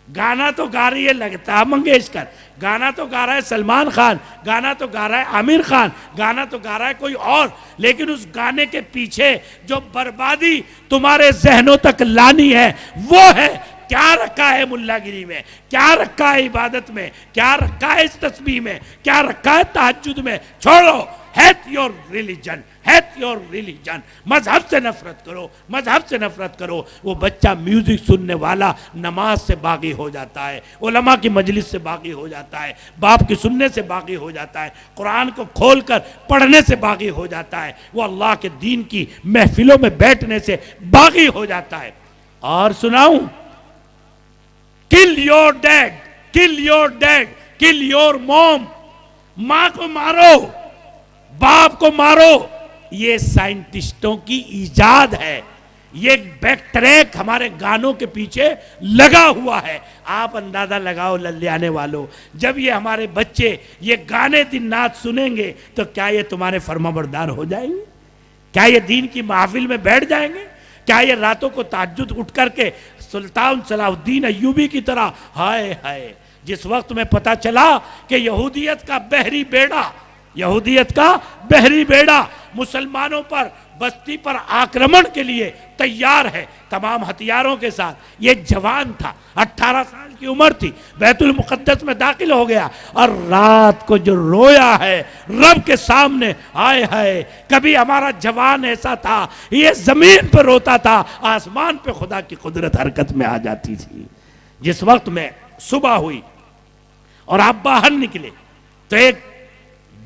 گانا تو گا رہی ہے لتا منگیشکر، گانا تو گا رہا ہے سلمان خان، گانا تو گا رہا ہے عامر خان، گانا تو گا رہا ہے کوئی اور، لیکن اس گانے کے پیچھے جو بربادی تمہارے ذہنوں تک لانی ہے وہ ہے کیا رکھا ہے ملا گری میں، کیا رکھا ہے عبادت میں، کیا رکھا ہے اس تسبیح میں، کیا رکھا ہے تہجد میں. چھوڑو. Hate your religion, hate your religion. مذہب سے نفرت کرو، مذہب سے نفرت کرو. وہ بچہ میوزک سننے والا نماز سے باغی ہو جاتا ہے، علماء کی مجلس سے باغی ہو جاتا ہے، باپ کی سننے سے باغی ہو جاتا ہے، قرآن کو کھول کر پڑھنے سے باغی ہو جاتا ہے، وہ اللہ کے دین کی محفلوں میں بیٹھنے سے باغی ہو جاتا ہے. اور سناؤں، kill your dad, kill your dad, kill your mom. ماں کو مارو، باپ کو مارو. یہ سائنٹسٹوں کی ایجاد ہے. یہ بیک ٹریک ہمارے گانوں کے پیچھے لگا ہوا ہے. آپ اندازہ لگاؤ للیانے والوں، جب یہ ہمارے بچے یہ گانے دن رات سنیں گے تو کیا یہ تمہارے فرما بردار ہو جائیں گے؟ کیا یہ دین کی محفل میں بیٹھ جائیں گے؟ کیا یہ راتوں کو تہجد اٹھ کر کے سلطان صلاح الدین ایوبی کی طرح ہائے ہائے، جس وقت میں پتا چلا کہ یہودیت کا بحری بیڑا، یہودیت کا بحری بیڑا مسلمانوں پر، بستی پر آکرمن کے لیے تیار ہے تمام ہتھیاروں کے ساتھ. یہ جوان تھا، 18 سال کی عمر تھی، بیت المقدس میں داخل ہو گیا اور رات کو جو رویا ہے رب کے سامنے، آئے ہائے کبھی ہمارا جوان ایسا تھا، یہ زمین پہ روتا تھا، آسمان پہ خدا کی قدرت حرکت میں آ جاتی تھی. جس وقت میں صبح ہوئی اور آپ باہر نکلے تو ایک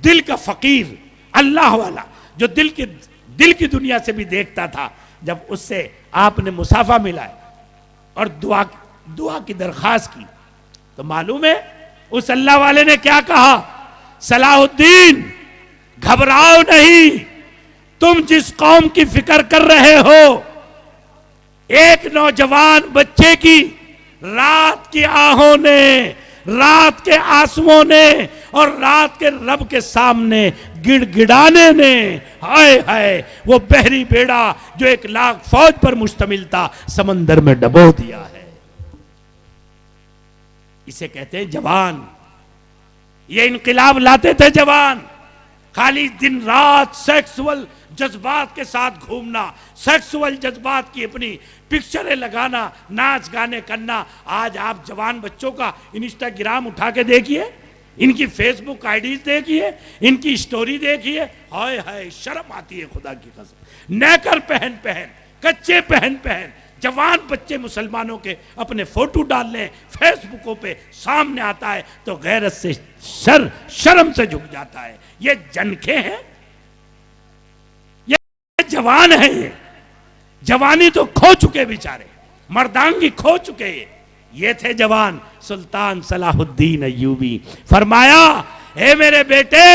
دل کا فقیر، اللہ والا، جو دل کی دنیا سے بھی دیکھتا تھا، جب اس سے آپ نے مصافحہ ملائے اور دعا کی درخواست کی تو معلوم ہے اس اللہ والے نے کیا کہا؟ صلاح الدین گھبراؤ نہیں، تم جس قوم کی فکر کر رہے ہو، ایک نوجوان بچے کی رات کی آہوں نے، رات کے آنسوؤں نے اور رات کے رب کے سامنے گڑ گڑانے نے، ہائے ہائے وہ بحری بیڑا جو 1,00,000 فوج پر مشتمل تھا سمندر میں ڈبو دیا ہے. اسے کہتے ہیں جوان. یہ انقلاب لاتے تھے جوان. خالی دن رات سیکسول جذبات کے ساتھ گھومنا، سیکسول جذبات کی اپنی پکچریں لگانا، ناچ گانے کرنا. آج آپ جوان بچوں کا انسٹاگرام اٹھا کے دیکھیے، ان کی فیس بک آئی ڈیز دیکھیے، ان کی سٹوری دیکھیے، ہائے ہائے شرم آتی ہے خدا کی قسم۔ نیکر پہن کچے پہن جوان بچے مسلمانوں کے اپنے فوٹو ڈال لیں فیس بکوں پہ، سامنے آتا ہے تو غیرت سے شرم سے جھک جاتا ہے۔ یہ جنکھے ہیں، یہ جوان ہیں، یہ جوانی تو کھو چکے بیچارے، مردانگی کھو چکے۔ یہ تھے جوان سلطان صلاح الدین ایوبی۔ فرمایا اے میرے بیٹے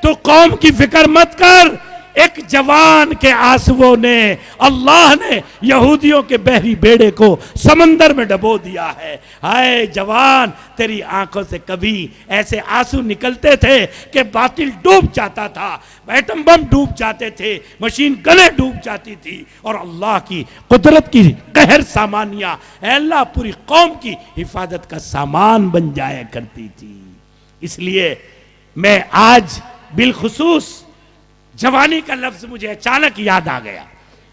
تو قوم کی فکر مت کر، ایک جوان کے آنسوؤں نے اللہ نے یہودیوں کے بحری بیڑے کو سمندر میں ڈبو دیا ہے۔ ہائے جوان، تیری آنکھوں سے کبھی ایسے آنسو نکلتے تھے کہ باطل ڈوب جاتا تھا، ایٹم بم ڈوب جاتے تھے، مشین گنیں ڈوب جاتی تھی، اور اللہ کی قدرت کی قہر سامانیہ اے اللہ پوری قوم کی حفاظت کا سامان بن جایا کرتی تھی۔ اس لیے میں آج بالخصوص جوانی کا لفظ مجھے اچانک یاد آ گیا،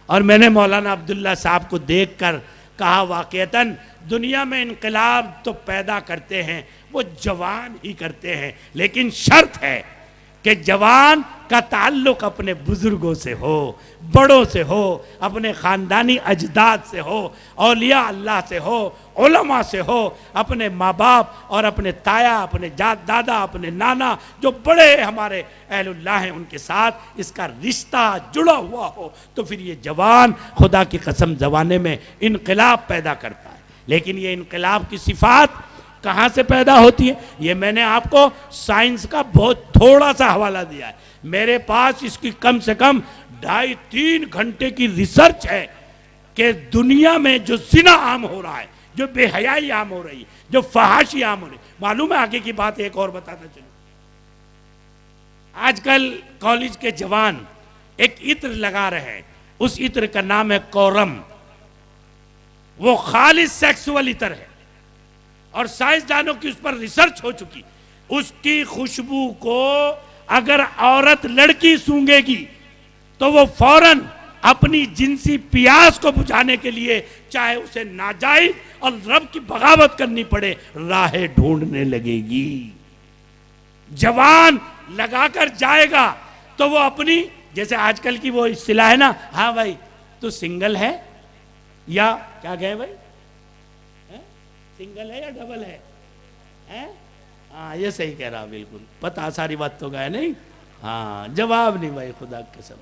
اور میں نے مولانا عبداللہ صاحب کو دیکھ کر کہا واقعتاً دنیا میں انقلاب تو پیدا کرتے ہیں وہ جوان ہی کرتے ہیں، لیکن شرط ہے کہ جوان کا تعلق اپنے بزرگوں سے ہو، بڑوں سے ہو، اپنے خاندانی اجداد سے ہو، اولیاء اللہ سے ہو، علماء سے ہو، اپنے ماں باپ اور اپنے تایا، اپنے دادا، اپنے نانا جو بڑے ہمارے اہل اللہ ہیں ان کے ساتھ اس کا رشتہ جڑا ہوا ہو، تو پھر یہ جوان خدا کی قسم زمانے میں انقلاب پیدا کرتا ہے۔ لیکن یہ انقلاب کی صفات کہاں سے پیدا ہوتی ہے؟ یہ میں نے آپ کو سائنس کا بہت تھوڑا سا حوالہ دیا ہے، میرے پاس اس کی کم سے کم 2.5-3 گھنٹے کی ریسرچ ہے کہ دنیا میں جو زنا عام ہو رہا ہے، جو بے حیائی عام ہو رہی ہے، جو فحاشی عام ہو رہی ہے۔ معلوم ہے آگے کی بات ایک اور بتاتا چلوں، آج کل کالج کے جوان ایک عطر لگا رہے ہیں، اس عطر کا نام ہے کورم، وہ خالص سیکسول عطر ہے، اور سائنسدانوں کی اس پر ریسرچ ہو چکی۔ اس کی خوشبو کو اگر عورت لڑکی سونگے گی تو وہ فوراً اپنی جنسی پیاس کو بجھانے کے لیے چاہے اسے ناجائز اور رب کی بغاوت کرنی پڑے راہیں ڈھونڈنے لگے گی۔ جوان لگا کر جائے گا تو وہ اپنی، جیسے آج کل کی وہ اصطلاح ہے نا، ہاں بھائی تو سنگل ہے یا کیا کہے بھائی، سنگل ہے یا ڈبل ہے؟ ہاں یہ صحیح کہہ رہا، بالکل پتہ ساری بات تو گئے نہیں، ہاں جواب نہیں بھائی خدا کی قسم۔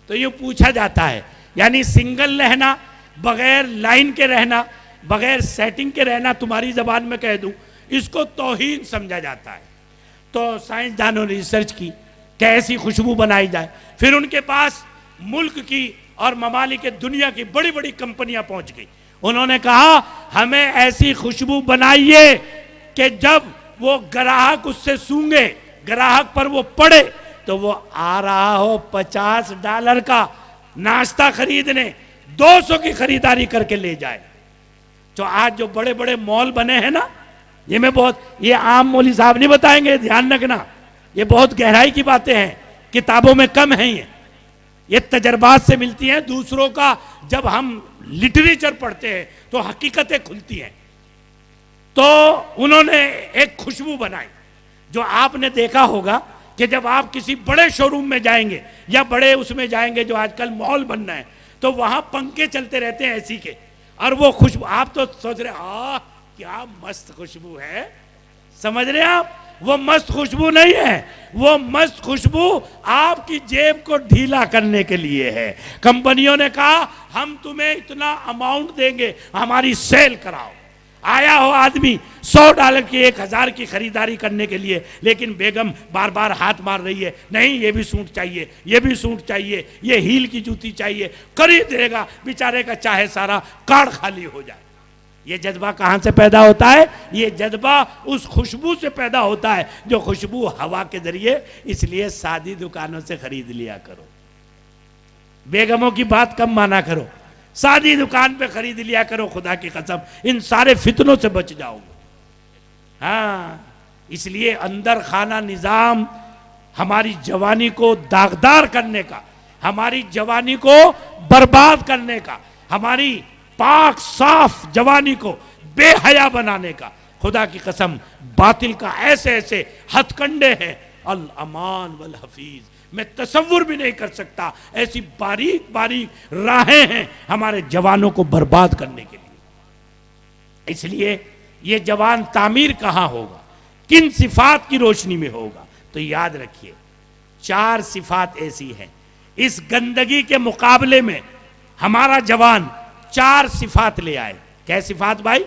تو یہ پوچھا جاتا ہے، یعنی سنگل رہنا، بغیر لائن کے رہنا، بغیر سیٹنگ کے رہنا، تمہاری زبان میں کہہ دوں اس کو توہین سمجھا جاتا ہے۔ تو سائنسدانوں نے ریسرچ کی کہ ایسی خوشبو بنائی جائے، پھر ان کے پاس ملک کی اور ممالک دنیا کی بڑی بڑی کمپنیاں پہنچ گئی، انہوں نے کہا ہمیں ایسی خوشبو بنائیے کہ جب وہ گراہک اس سے سونگے، گراہک پر وہ پڑے تو وہ آ رہا ہو $50 کا ناشتہ خریدنے، 200 کی خریداری کر کے لے جائے۔ تو آج جو بڑے بڑے مال بنے ہیں نا، یہ عام مولوی صاحب نہیں بتائیں گے، دھیان رکھنا، یہ بہت گہرائی کی باتیں ہیں، کتابوں میں کم ہیں، یہ تجربات سے ملتی ہیں، دوسروں کا جب ہم لٹریچر پڑھتے ہیں تو حقیقتیں کھلتی ہیں۔ تو انہوں نے ایک خوشبو بنائی جو آپ نے دیکھا ہوگا کہ جب آپ کسی بڑے شو روم میں جائیں گے یا بڑے اس میں جائیں گے جو آج کل مال بننا ہے، تو وہاں پنکھے چلتے رہتے ہیں ایسی کے، اور وہ خوشبو آپ تو سوچ رہے کیا مست خوشبو ہے، سمجھ رہے ہیں آپ؟ وہ مست خوشبو نہیں ہے، وہ مست خوشبو آپ کی جیب کو ڈھیلا کرنے کے لیے ہے۔ کمپنیوں نے کہا ہم تمہیں اتنا اماؤنٹ دیں گے، ہماری سیل کراؤ۔ آیا ہو آدمی $100 کی 1000 کی خریداری کرنے کے لیے، لیکن بیگم بار بار ہاتھ مار رہی ہے، نہیں یہ بھی سوٹ چاہیے، یہ بھی سوٹ چاہیے، یہ ہیل کی جوتی چاہیے، خرید دے گا، بیچارے کا چاہے سارا کارڈ خالی ہو جائے۔ یہ جذبہ کہاں سے پیدا ہوتا ہے؟ یہ جذبہ اس خوشبو سے پیدا ہوتا ہے جو خوشبو ہوا کے ذریعے، اس لیے سادی دکانوں سے خرید لیا کرو، بیگموں کی بات کم مانا کرو، سادی دکان پہ خرید لیا کرو، خدا کی قسم ان سارے فتنوں سے بچ جاؤ گے۔ ہاں اس لیے اندر خانہ نظام ہماری جوانی کو داغدار کرنے کا، ہماری جوانی کو برباد کرنے کا، ہماری پاک صاف جوانی کو بے حیا بنانے کا خدا کی قسم باطل کا ایسے ایسے ہتھ کنڈے ہیں، الامان والحفیظ، میں تصور بھی نہیں کر سکتا، ایسی باریک باریک راہیں ہیں ہمارے جوانوں کو برباد کرنے کے لیے۔ اس لیے یہ جوان تعمیر کہاں ہوگا، کن صفات کی روشنی میں ہوگا؟ تو یاد رکھیے 4 صفات ایسی ہیں، اس گندگی کے مقابلے میں ہمارا جوان 4 صفات لے آئے۔ کیا صفات بھائی؟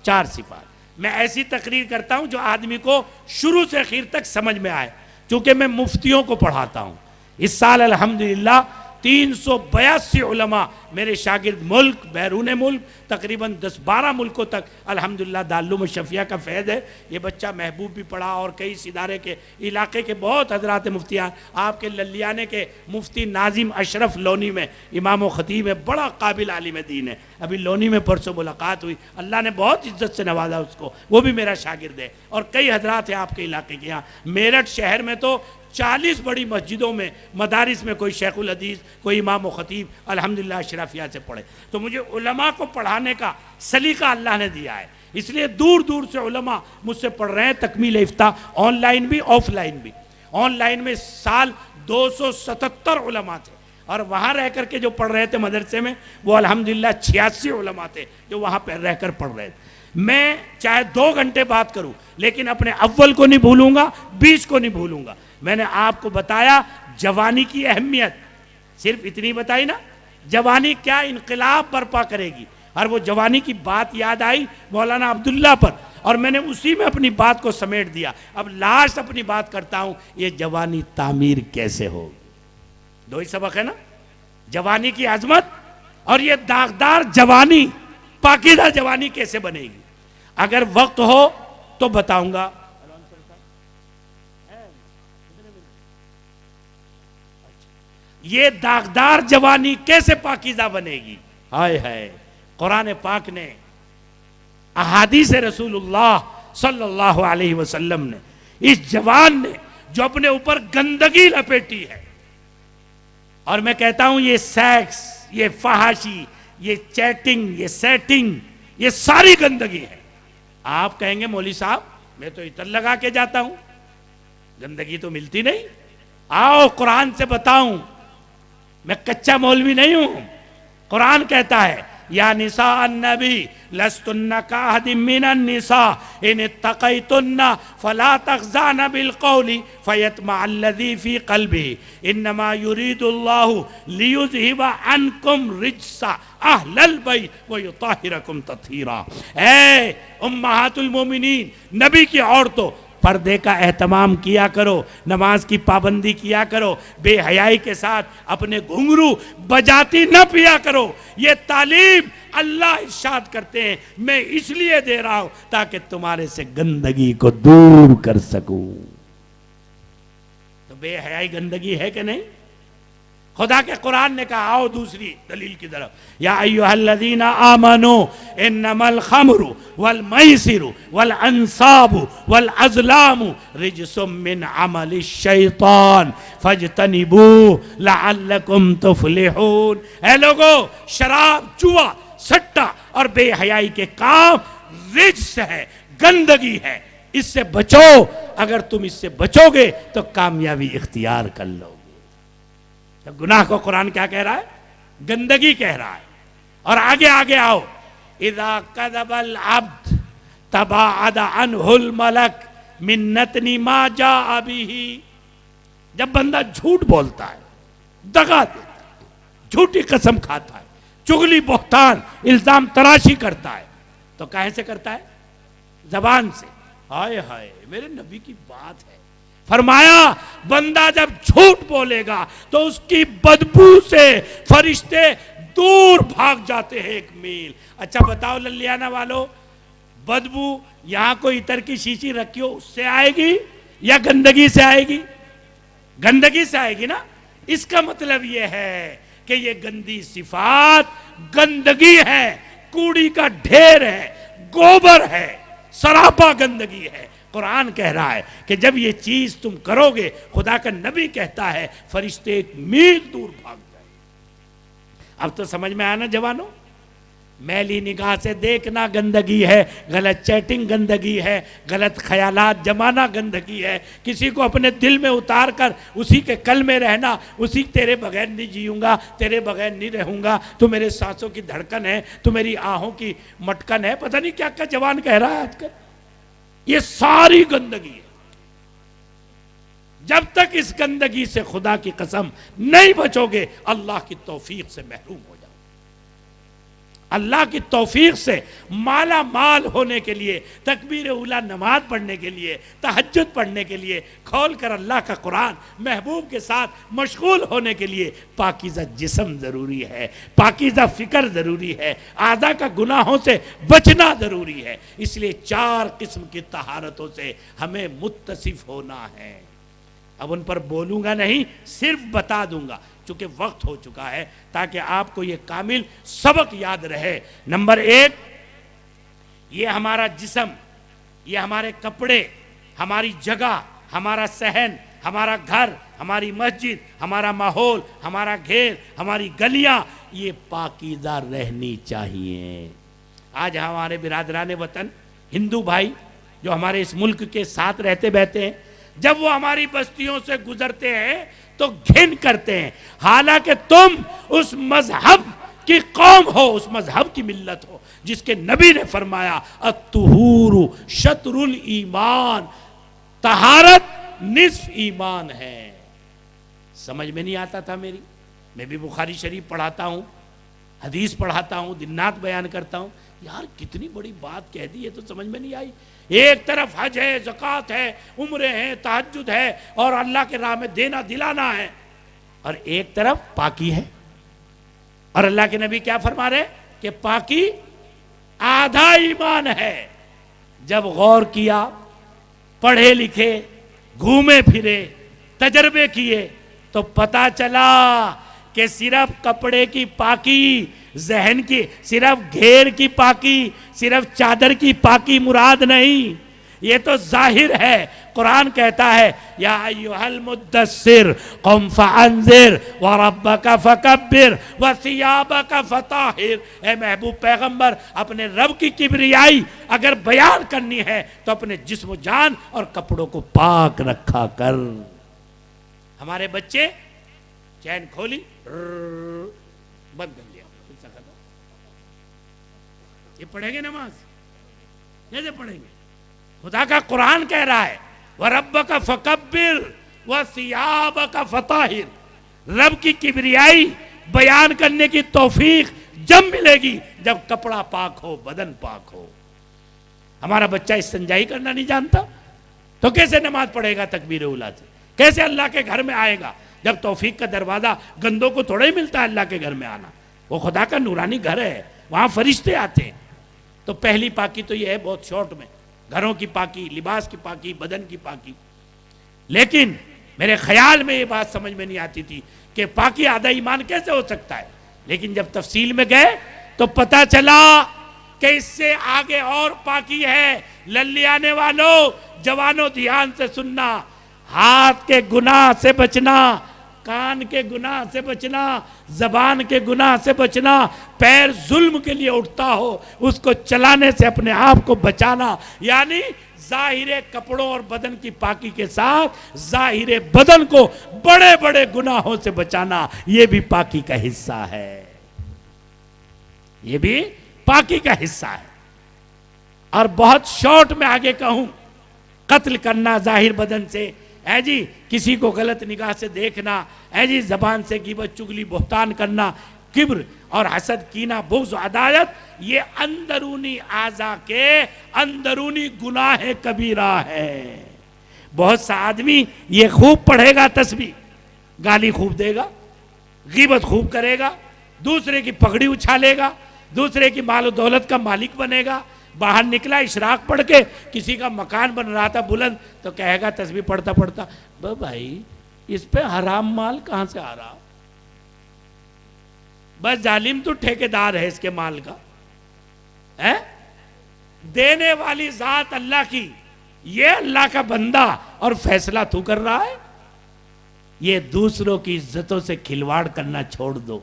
4 صفات۔ میں ایسی تقریر کرتا ہوں جو آدمی کو شروع سے اخیر تک سمجھ میں آئے، چونکہ میں مفتیوں کو پڑھاتا ہوں۔ اس سال الحمدللہ 382 علماء میرے شاگرد ملک بیرون ملک تقریباً 10-12 ملکوں تک الحمدللہ دارالعلوم الشفیہ کا فیض ہے۔ یہ بچہ محبوب بھی پڑھا اور کئی ادارے کے علاقے کے بہت حضرات مفتیان، آپ کے للیانے کے مفتی ناظم اشرف لونی میں امام و خطیب ہے، بڑا قابل عالم دین ہے، ابھی لونی میں پرسوں ملاقات ہوئی، اللہ نے بہت عزت سے نوازا اس کو، وہ بھی میرا شاگرد ہے، اور کئی حضرات ہیں آپ کے علاقے کے۔ یہاں میرٹھ شہر میں تو 40 بڑی مسجدوں میں مدارس میں کوئی شیخ الحدیث، کوئی امام و خطیب الحمدللہ اشرافیہ سے پڑھے۔ تو مجھے علماء کو پڑھانے کا سلیقہ اللہ نے دیا ہے، اس لیے دور دور سے علماء مجھ سے پڑھ رہے ہیں تکمیل افتاء، آن لائن بھی آف لائن بھی۔ آن لائن میں سال 277 علماء تھے، اور وہاں رہ کر کے جو پڑھ رہے تھے مدرسے میں وہ الحمدللہ 86 علماء تھے جو وہاں پہ رہ کر پڑھ رہے تھے۔ میں چاہے 2 گھنٹے بات کروں لیکن اپنے اول کو نہیں بھولوں گا، 20 کو نہیں بھولوں گا۔ میں نے آپ کو بتایا جوانی کی اہمیت، صرف اتنی بتائی نا، جوانی کیا انقلاب برپا کرے گی، اور وہ جوانی کی بات یاد آئی مولانا عبداللہ پر، اور میں نے اسی میں اپنی بات کو سمیٹ دیا۔ اب لاسٹ اپنی بات کرتا ہوں، یہ جوانی تعمیر کیسے ہوگی؟ 2 ہی سبق ہے نا، جوانی کی عظمت اور یہ داغدار جوانی، پاکیزہ جوانی کیسے بنے گی۔ اگر وقت ہو تو بتاؤں گا۔ یہ داغدار جوانی کیسے پاکیزہ بنے گی؟ ہائے ہائے، قرآن پاک نے، احادیث رسول اللہ صلی اللہ علیہ وسلم نے، اس جوان نے جو اپنے اوپر گندگی لپیٹی ہے، اور میں کہتا ہوں یہ سیکس، یہ فحاشی، یہ چیٹنگ، یہ سیٹنگ، یہ ساری گندگی ہے۔ آپ کہیں گے مولوی صاحب میں تو عطر لگا کے جاتا ہوں، گندگی تو ملتی نہیں۔ آؤ قرآن سے بتاؤں، میں کچا مولوی نہیں ہوں۔ قرآن کہتا ہے یا نساء النبی لستن کاحد من النساء ان اتقیتن فلا تخضعن بالقول فیطمع الذی فی قلبہ انما یرید اللہ لیذہب عنکم رجس اہل البیت ویطہرکم تطہیرا۔ اے امہات المومنین، نبی کی عورتوں، پردے کا اہتمام کیا کرو، نماز کی پابندی کیا کرو، بے حیائی کے ساتھ اپنے گھنگرو بجاتی نہ پیا کرو۔ یہ تعلیم اللہ ارشاد کرتے ہیں میں اس لیے دے رہا ہوں تاکہ تمہارے سے گندگی کو دور کر سکوں۔ تو بے حیائی گندگی ہے کہ نہیں؟ خدا کے قرآن نے کہا، آؤ دوسری دلیل کی طرف، یا ایہا الذین آمنوا انما الخمر والمیسر والانصاب والازلام رجس من عمل الشیطان فاجتنبوہ لعلکم تفلحون۔ اے لوگو، شراب، جوا، سٹا اور بے حیائی کے کام رجس ہے، گندگی ہے، اس سے بچو۔ اگر تم اس سے بچو گے تو کامیابی اختیار کر لو گے۔ گناہ کو قرآن کیا کہہ رہا ہے؟ گندگی کہہ رہا ہے۔ اور آگے آگے آؤ، اذا کذب العبد تباعد عنہ الملک من نتن ما جاء به۔ جب بندہ جھوٹ بولتا ہے، دغا دیتا ہے، جھوٹی قسم کھاتا ہے، چغلی بہتان الزام تراشی کرتا ہے، تو کہاں سے کرتا ہے؟ زبان سے۔ ہائے ہائے، میرے نبی کی بات ہے، فرمایا بندہ جب جھوٹ بولے گا تو اس کی بدبو سے فرشتے دور بھاگ جاتے ہیں 1 میل۔ اچھا بتاؤ للیانہ والو، بدبو یہاں کوئی عطر کی شیشی رکھی ہو اس سے آئے گی یا گندگی سے آئے گی؟ گندگی سے آئے گی نا۔ اس کا مطلب یہ ہے کہ یہ گندی صفات گندگی ہے، کوڑی کا ڈھیر ہے، گوبر ہے، سراپا گندگی ہے۔ قرآن کہہ رہا ہے کہ جب یہ چیز تم کرو گے، خدا کا نبی کہتا ہے فرشتے 1 میل دور بھاگ جائیں۔ اب تو سمجھ میں آیا نا جوانوں؟ میلی نگاہ سے دیکھنا گندگی ہے، غلط چیٹنگ گندگی ہے، غلط خیالات جمانا گندگی ہے، کسی کو اپنے دل میں اتار کر اسی کے کل میں رہنا، اسی تیرے بغیر نہیں جیوں گا، تیرے بغیر نہیں رہوں گا، تو میرے سانسوں کی دھڑکن ہے، تو میری آہوں کی مٹکن ہے، پتہ نہیں کیا کیا جوان کہہ رہا ہے آج کل. یہ ساری گندگی ہے. جب تک اس گندگی سے خدا کی قسم نہیں بچو گے اللہ کی توفیق سے محروم ہو جاؤ. اللہ کی توفیق سے مالا مال ہونے کے لیے، تکبیر اولیٰ نماز پڑھنے کے لیے، تہجد پڑھنے کے لیے، کھول کر اللہ کا قرآن محبوب کے ساتھ مشغول ہونے کے لیے پاکیزہ جسم ضروری ہے، پاکیزہ فکر ضروری ہے، اعضاء کا گناہوں سے بچنا ضروری ہے. اس لیے 4 قسم کی طہارتوں سے ہمیں متصف ہونا ہے. اب ان پر بولوں گا نہیں، صرف بتا دوں گا چونکہ وقت ہو چکا ہے تاکہ آپ کو یہ کامل سبق یاد رہے. نمبر 1، یہ ہمارا جسم، یہ ہمارے کپڑے، ہماری جگہ، ہمارا صحن، ہمارا گھر، ہماری مسجد، ہمارا ماحول، ہمارا گھیر، ہماری گلیاں، یہ پاکیزہ رہنی چاہیے. آج ہمارے برادران وطن ہندو بھائی جو ہمارے اس ملک کے ساتھ رہتے بہتے ہیں، جب وہ ہماری بستیوں سے گزرتے ہیں تو گھن کرتے ہیں، حالانکہ تم اس مذہب کی قوم ہو، اس مذہب کی ملت ہو جس کے نبی نے فرمایا الطہور شطر الایمان، طہارت نصف ایمان ہے. سمجھ میں نہیں آتا تھا میری، میں بھی بخاری شریف پڑھاتا ہوں، حدیث پڑھاتا ہوں، دنات بیان کرتا ہوں، یار کتنی بڑی بات کہہ دی ہے تو سمجھ میں نہیں آئی. ایک طرف حج ہے، زکوٰۃ ہے، عمرے ہیں، تہجد ہے اور اللہ کے راہ میں دینا دلانا ہے، اور ایک طرف پاکی ہے. اور اللہ کے نبی کیا فرما رہے کہ پاکی آدھا ایمان ہے. جب غور کیا، پڑھے لکھے، گھومے پھرے، تجربے کیے تو پتا چلا کہ صرف کپڑے کی پاکی، ذہن کی، صرف گھیر کی پاکی، صرف چادر کی پاکی مراد نہیں، یہ تو ظاہر ہے. قرآن کہتا ہے یا ایھا المدثر قم فانذر وربک فکبر وثیابک فطہر. اے محبوب پیغمبر، اپنے رب کی کبریائی اگر بیان کرنی ہے تو اپنے جسم و جان اور کپڑوں کو پاک رکھا کر. ہمارے بچے چین کھولی بند کر لیا، یہ پڑھیں گے نماز کیسے پڑھیں گے؟ خدا کا قرآن کہہ رہا ہے وَرَبَّكَ فَكَبِّرْ وَثِيَابَكَ فَطَاهِرْ. رب کی کبریائی بیان کرنے کی توفیق جب ملے گی جب کپڑا پاک ہو، بدن پاک ہو. ہمارا بچہ استنجائی کرنا نہیں جانتا تو کیسے نماز پڑھے گا تکبیر اولیٰ سے؟ کیسے اللہ کے گھر میں آئے گا؟ جب توفیق کا دروازہ گندوں کو تھوڑا ہی ملتا ہے اللہ کے گھر میں آنا، وہ خدا کا نورانی گھر ہے، وہاں فرشتے آتے ہیں. تو پہلی پاکی تو یہ ہے بہت شارٹ میں، گھروں کی پاکی، لباس کی پاکی، بدن کی پاکی. لیکن میرے خیال میں یہ بات سمجھ میں نہیں آتی تھی کہ پاکی آدھا ایمان کیسے ہو سکتا ہے. لیکن جب تفصیل میں گئے تو پتا چلا کہ اس سے آگے اور پاکی ہے. للیانے والوں، جوانوں دھیان سے سننا، ہاتھ کے گناہ سے بچنا، کان کے گناہ سے بچنا، زبان کے گناہ سے بچنا، پیر ظلم کے لیے اٹھتا ہو اس کو چلانے سے اپنے آپ کو بچانا، یعنی ظاہر کپڑوں اور بدن کی پاکی کے ساتھ ظاہر بدن کو بڑے بڑے گناہوں سے بچانا، یہ بھی پاکی کا حصہ ہے، یہ بھی پاکی کا حصہ ہے. اور بہت شارٹ میں آگے کہوں، قتل کرنا ظاہر بدن سے، اے جی کسی کو غلط نگاہ سے دیکھنا، اے جی زبان سے غیبت چغلی بہتان کرنا، کبر اور حسد، کینہ، بغض و عداوت، یہ اندرونی اعضاء کے اندرونی گناہ کبیرہ ہے. بہت سا آدمی یہ خوب پڑھے گا تسبیح، گالی خوب دے گا، غیبت خوب کرے گا، دوسرے کی پگڑی اچھالے گا، دوسرے کی مال و دولت کا مالک بنے گا. باہر نکلا اشراق پڑھ کے، کسی کا مکان بن رہا تھا بلند، تو کہے گا تسبیح پڑھتا پڑھتا بھائی اس پہ حرام مال کہاں سے آ رہا؟ بس ظالم تو ٹھیکیدار ہے اس کے مال کا، دینے والی ذات اللہ کی، یہ اللہ کا بندہ اور فیصلہ تو کر رہا ہے. یہ دوسروں کی عزتوں سے کھلواڑ کرنا چھوڑ دو.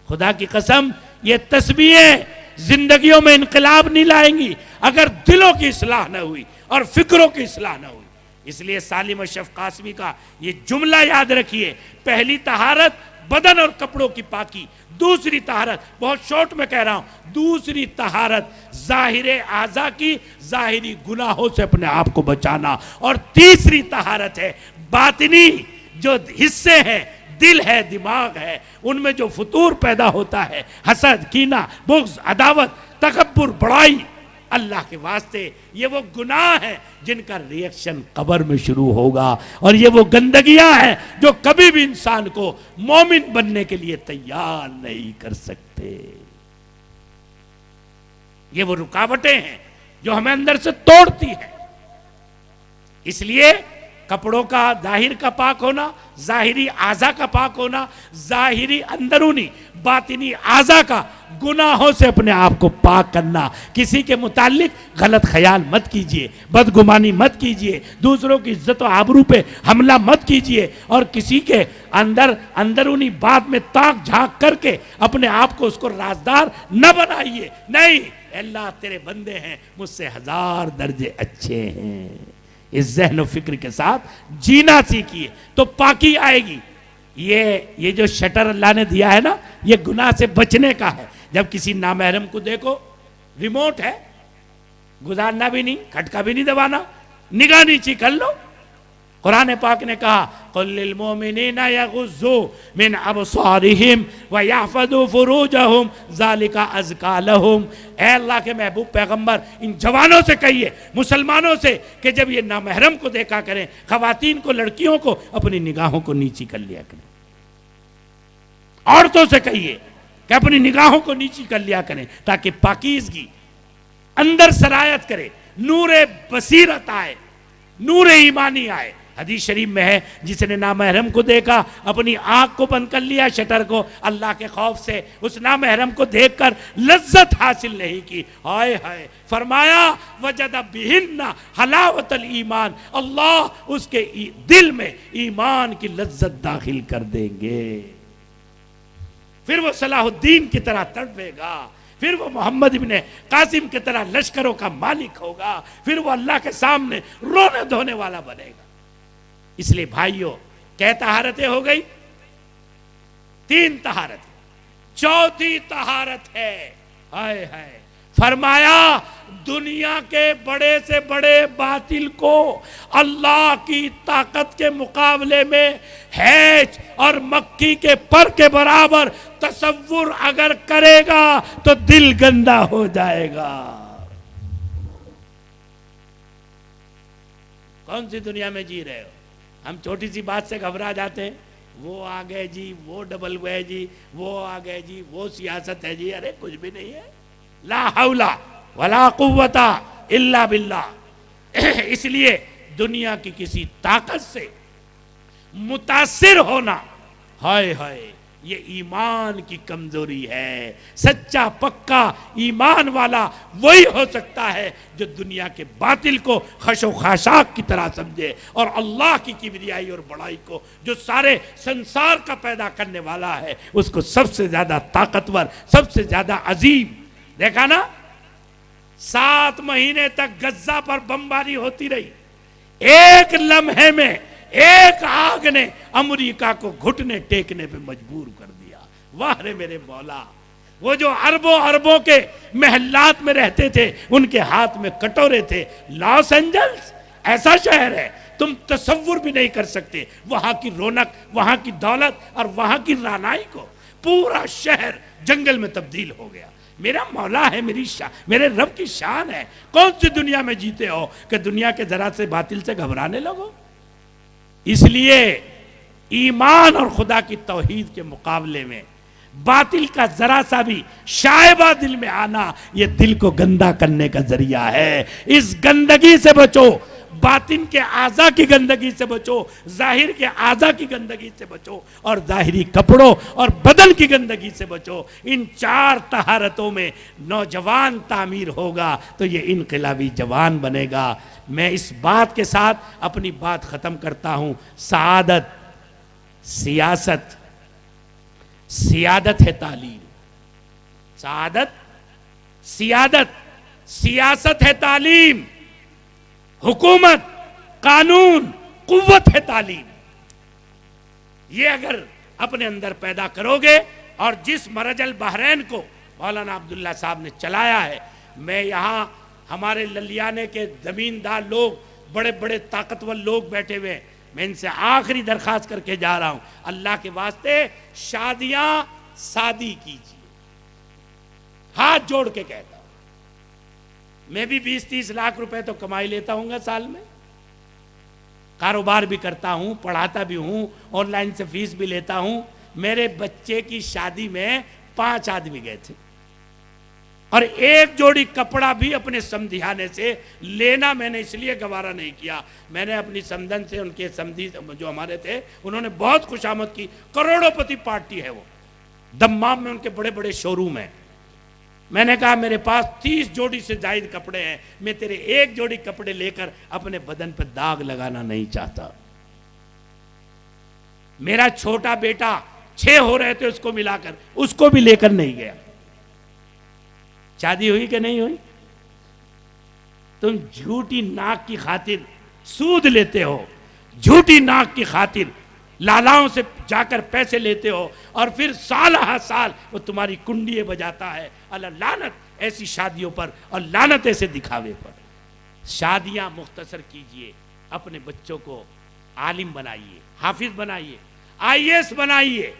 خدا کی قسم یہ تسبیحیں زندگیوں میں انقلاب نہیں لائیں گی اگر دلوں کی اصلاح نہ ہوئی اور فکروں کی اصلاح نہ ہوئی۔ اس لیے سالم اشرف قاسمی کا یہ جملہ یاد رکھیے، پہلی طہارت بدن اور کپڑوں کی پاکی، دوسری طہارت، بہت شارٹ میں کہہ رہا ہوں، دوسری طہارت ظاہر اعضاء کی، ظاہری گناہوں سے اپنے آپ کو بچانا، اور تیسری طہارت ہے باطنی، جو حصے ہیں، دل ہے، دماغ ہے، ان میں جو فطور پیدا ہوتا ہے، حسد، کینہ، بغض، عداوت، تکبر، بڑائی، اللہ کے واسطے یہ وہ گناہ ہیں جن کا ریئیکشن قبر میں شروع ہوگا، اور یہ وہ گندگیاں ہیں جو کبھی بھی انسان کو مومن بننے کے لیے تیار نہیں کر سکتے۔ یہ وہ رکاوٹیں ہیں جو ہمیں اندر سے توڑتی ہیں۔ اس لیے کپڑوں کا، ظاہر کا پاک ہونا، ظاہری اعضاء کا پاک ہونا، ظاہری اندرونی باطنی اعضاء کا گناہوں سے اپنے آپ کو پاک کرنا۔ کسی کے متعلق غلط خیال مت کیجئے، بدگمانی مت کیجئے، دوسروں کی عزت و آبرو پہ حملہ مت کیجئے، اور کسی کے اندرونی بات میں تاک جھانک کر کے اپنے آپ کو اس کو رازدار نہ بنائیے۔ نہیں، اللہ تیرے بندے ہیں، مجھ سے 1000 درجے اچھے ہیں۔ اس ذہن و فکر کے ساتھ جینا سیکھیے تو پاکی آئے گی۔ یہ جو شٹر اللہ نے دیا ہے نا، یہ گناہ سے بچنے کا ہے۔ جب کسی نامحرم کو دیکھو، ریموٹ ہے، گزارنا بھی نہیں، کھٹکا بھی نہیں دبانا، نگاہ نیچی کر لو۔ قرآن پاک نے کہا قُلْ لِلْمُؤْمِنِينَ يَغُضُّوا مِنْ أَبْصَارِهِمْ وَيَحْفَظُوا فُرُوجَهُمْ ذَلِكَ أَزْكَىٰ لَهُمْ۔ اے اللہ کے محبوب پیغمبر، ان جوانوں سے کہیے، مسلمانوں سے، کہ جب یہ نامحرم کو دیکھا کریں، خواتین کو، لڑکیوں کو، اپنی نگاہوں کو نیچی کر لیا کریں۔ عورتوں سے کہیے کہ اپنی نگاہوں کو نیچی کر لیا کریں، تاکہ پاکیزگی اندر سرایت کرے، نور بصیرت آئے، نور ایمانی آئے۔ حدیث شریف میں ہے، جس نے نامحرم کو دیکھا، اپنی آنکھ کو بند کر لیا، شٹر کو، اللہ کے خوف سے اس نامحرم کو دیکھ کر لذت حاصل نہیں کی، ہائے ہائے، فرمایا وجد بہن حلاوت الایمان، اللہ اس کے دل میں ایمان کی لذت داخل کر دیں گے۔ پھر وہ صلاح الدین کی طرح تڑپے گا، پھر وہ محمد ابن قاسم کی طرح لشکروں کا مالک ہوگا، پھر وہ اللہ کے سامنے رونے دھونے والا بنے گا۔ اس لیے بھائیوں، کیا طہارتیں ہو گئی؟ 3 طہارتیں، چوتھی طہارت ہے، ہائے ہائے، فرمایا دنیا کے بڑے سے بڑے باطل کو اللہ کی طاقت کے مقابلے میں ہیج اور مکھی کے پر کے برابر تصور اگر کرے گا تو دل گندا ہو جائے گا۔ کون سی دنیا میں جی رہے ہو؟ ہم چھوٹی سی بات سے گھبرا جاتے ہیں، وہ آ گئے جی، وہ ڈبل گئے جی، وہ آ گئے جی، وہ سیاست ہے جی، ارے کچھ بھی نہیں ہے، لا حول ولا قوت الا باللہ۔ اس لیے دنیا کی کسی طاقت سے متاثر ہونا، ہائے ہائے، یہ ایمان کی کمزوری ہے۔ سچا پکا ایمان والا وہی ہو سکتا ہے جو دنیا کے باطل کو خش و خاشاک کی طرح سمجھے، اور اللہ کی کبریائی اور بڑائی کو، جو سارے سنسار کا پیدا کرنے والا ہے، اس کو سب سے زیادہ طاقتور، سب سے زیادہ عظیم۔ دیکھا نا، 7 مہینے تک غزہ پر بمباری ہوتی رہی، ایک لمحے میں ایک آگ نے امریکہ کو گھٹنے ٹیکنے پہ مجبور کر دیا۔ واہ رے میرے مولا، وہ جو اربوں اربوں کے محلات میں رہتے تھے، ان کے ہاتھ میں کٹورے تھے۔ لاس اینجلس ایسا شہر ہے، تم تصور بھی نہیں کر سکتے وہاں کی رونق، وہاں کی دولت اور وہاں کی رانائی کو۔ پورا شہر جنگل میں تبدیل ہو گیا۔ میرا مولا ہے، میرے رب کی شان ہے۔ کون سی دنیا میں جیتے ہو کہ دنیا کے ذرا سے باطل سے گھبرانے لگو؟ اس لیے ایمان اور خدا کی توحید کے مقابلے میں باطل کا ذرا سا بھی شائبہ دل میں آنا، یہ دل کو گندا کرنے کا ذریعہ ہے۔ اس گندگی سے بچو، باطن کے اعضاء کی گندگی سے بچو، ظاہر کے اعضاء کی گندگی سے بچو، اور ظاہری کپڑوں اور بدن کی گندگی سے بچو۔ ان 4 طہارتوں میں نوجوان تعمیر ہوگا تو یہ انقلابی جوان بنے گا۔ میں اس بات کے ساتھ اپنی بات ختم کرتا ہوں۔ سعادت، سیادت ہے تعلیم، سعادت سیادت، سیاست ہے تعلیم، حکومت، قانون، قوت ہے تعلیم. یہ اگر اپنے اندر پیدا کرو گے، اور جس مرج البحرین کو مولانا عبداللہ صاحب نے چلایا ہے، میں یہاں ہمارے للیانے کے زمیندار لوگ، بڑے بڑے طاقتور لوگ بیٹھے ہوئے، میں ان سے آخری درخواست کر کے جا رہا ہوں، اللہ کے واسطے شادیاں سادی کیجیے. ہاتھ جوڑ کے کہتا ہوں، میں بھی 20-30 لاکھ روپے تو کمائی لیتا ہوں گا سال میں، کاروبار بھی کرتا ہوں، پڑھاتا بھی ہوں، آن لائن سے فیس بھی لیتا ہوں. میرے بچے کی شادی میں 5 آدمی گئے تھے، اور ایک جوڑی کپڑا بھی اپنے سمدھیانے سے لینا میں نے اس لیے گوارا نہیں کیا. میں نے اپنی سمدن سے، ان کے سمدھی جو ہمارے تھے، انہوں نے بہت خوشامد کی، کروڑوں پتی پارٹی ہے وہ، دمام میں ان کے بڑے بڑے شو روم ہیں. میں نے کہا میرے پاس 30 جوڑی سے زائد کپڑے ہیں، میں تیرے ایک جوڑی کپڑے لے کر اپنے بدن پہ داغ لگانا نہیں چاہتا. میرا چھوٹا بیٹا 6 ہو رہے تھے، اس کو ملا کر، اس کو بھی لے کر نہیں گیا. شادی ہوئی کہ نہیں ہوئی؟ تم جھوٹی ناک کی خاطر سود لیتے ہو، جھوٹی ناک کی خاطر لالاؤں سے جا کر پیسے لیتے ہو، اور پھر سال ہر سال وہ تمہاری کنڈیے بجاتا ہے. اللہ لعنت ایسی شادیوں پر، اور لعنت ایسے دکھاوے پر. شادیاں مختصر کیجئے، اپنے بچوں کو عالم بنائیے، حافظ بنائیے، IAS بنائیے،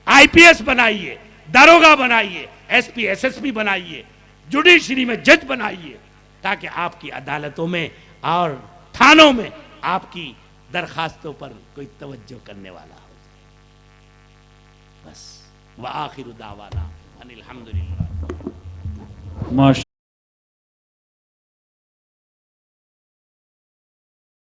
IPS بنائیے، داروغہ بنائیے، SP SSP بنائیے، جوڈیشری میں جج بنائیے، تاکہ آپ کی عدالتوں میں اور تھانوں میں آپ کی درخواستوں پر کوئی توجہ کرنے والا ہو جائے. بس وآخر دعوانا ان الحمدللہ. ماشاء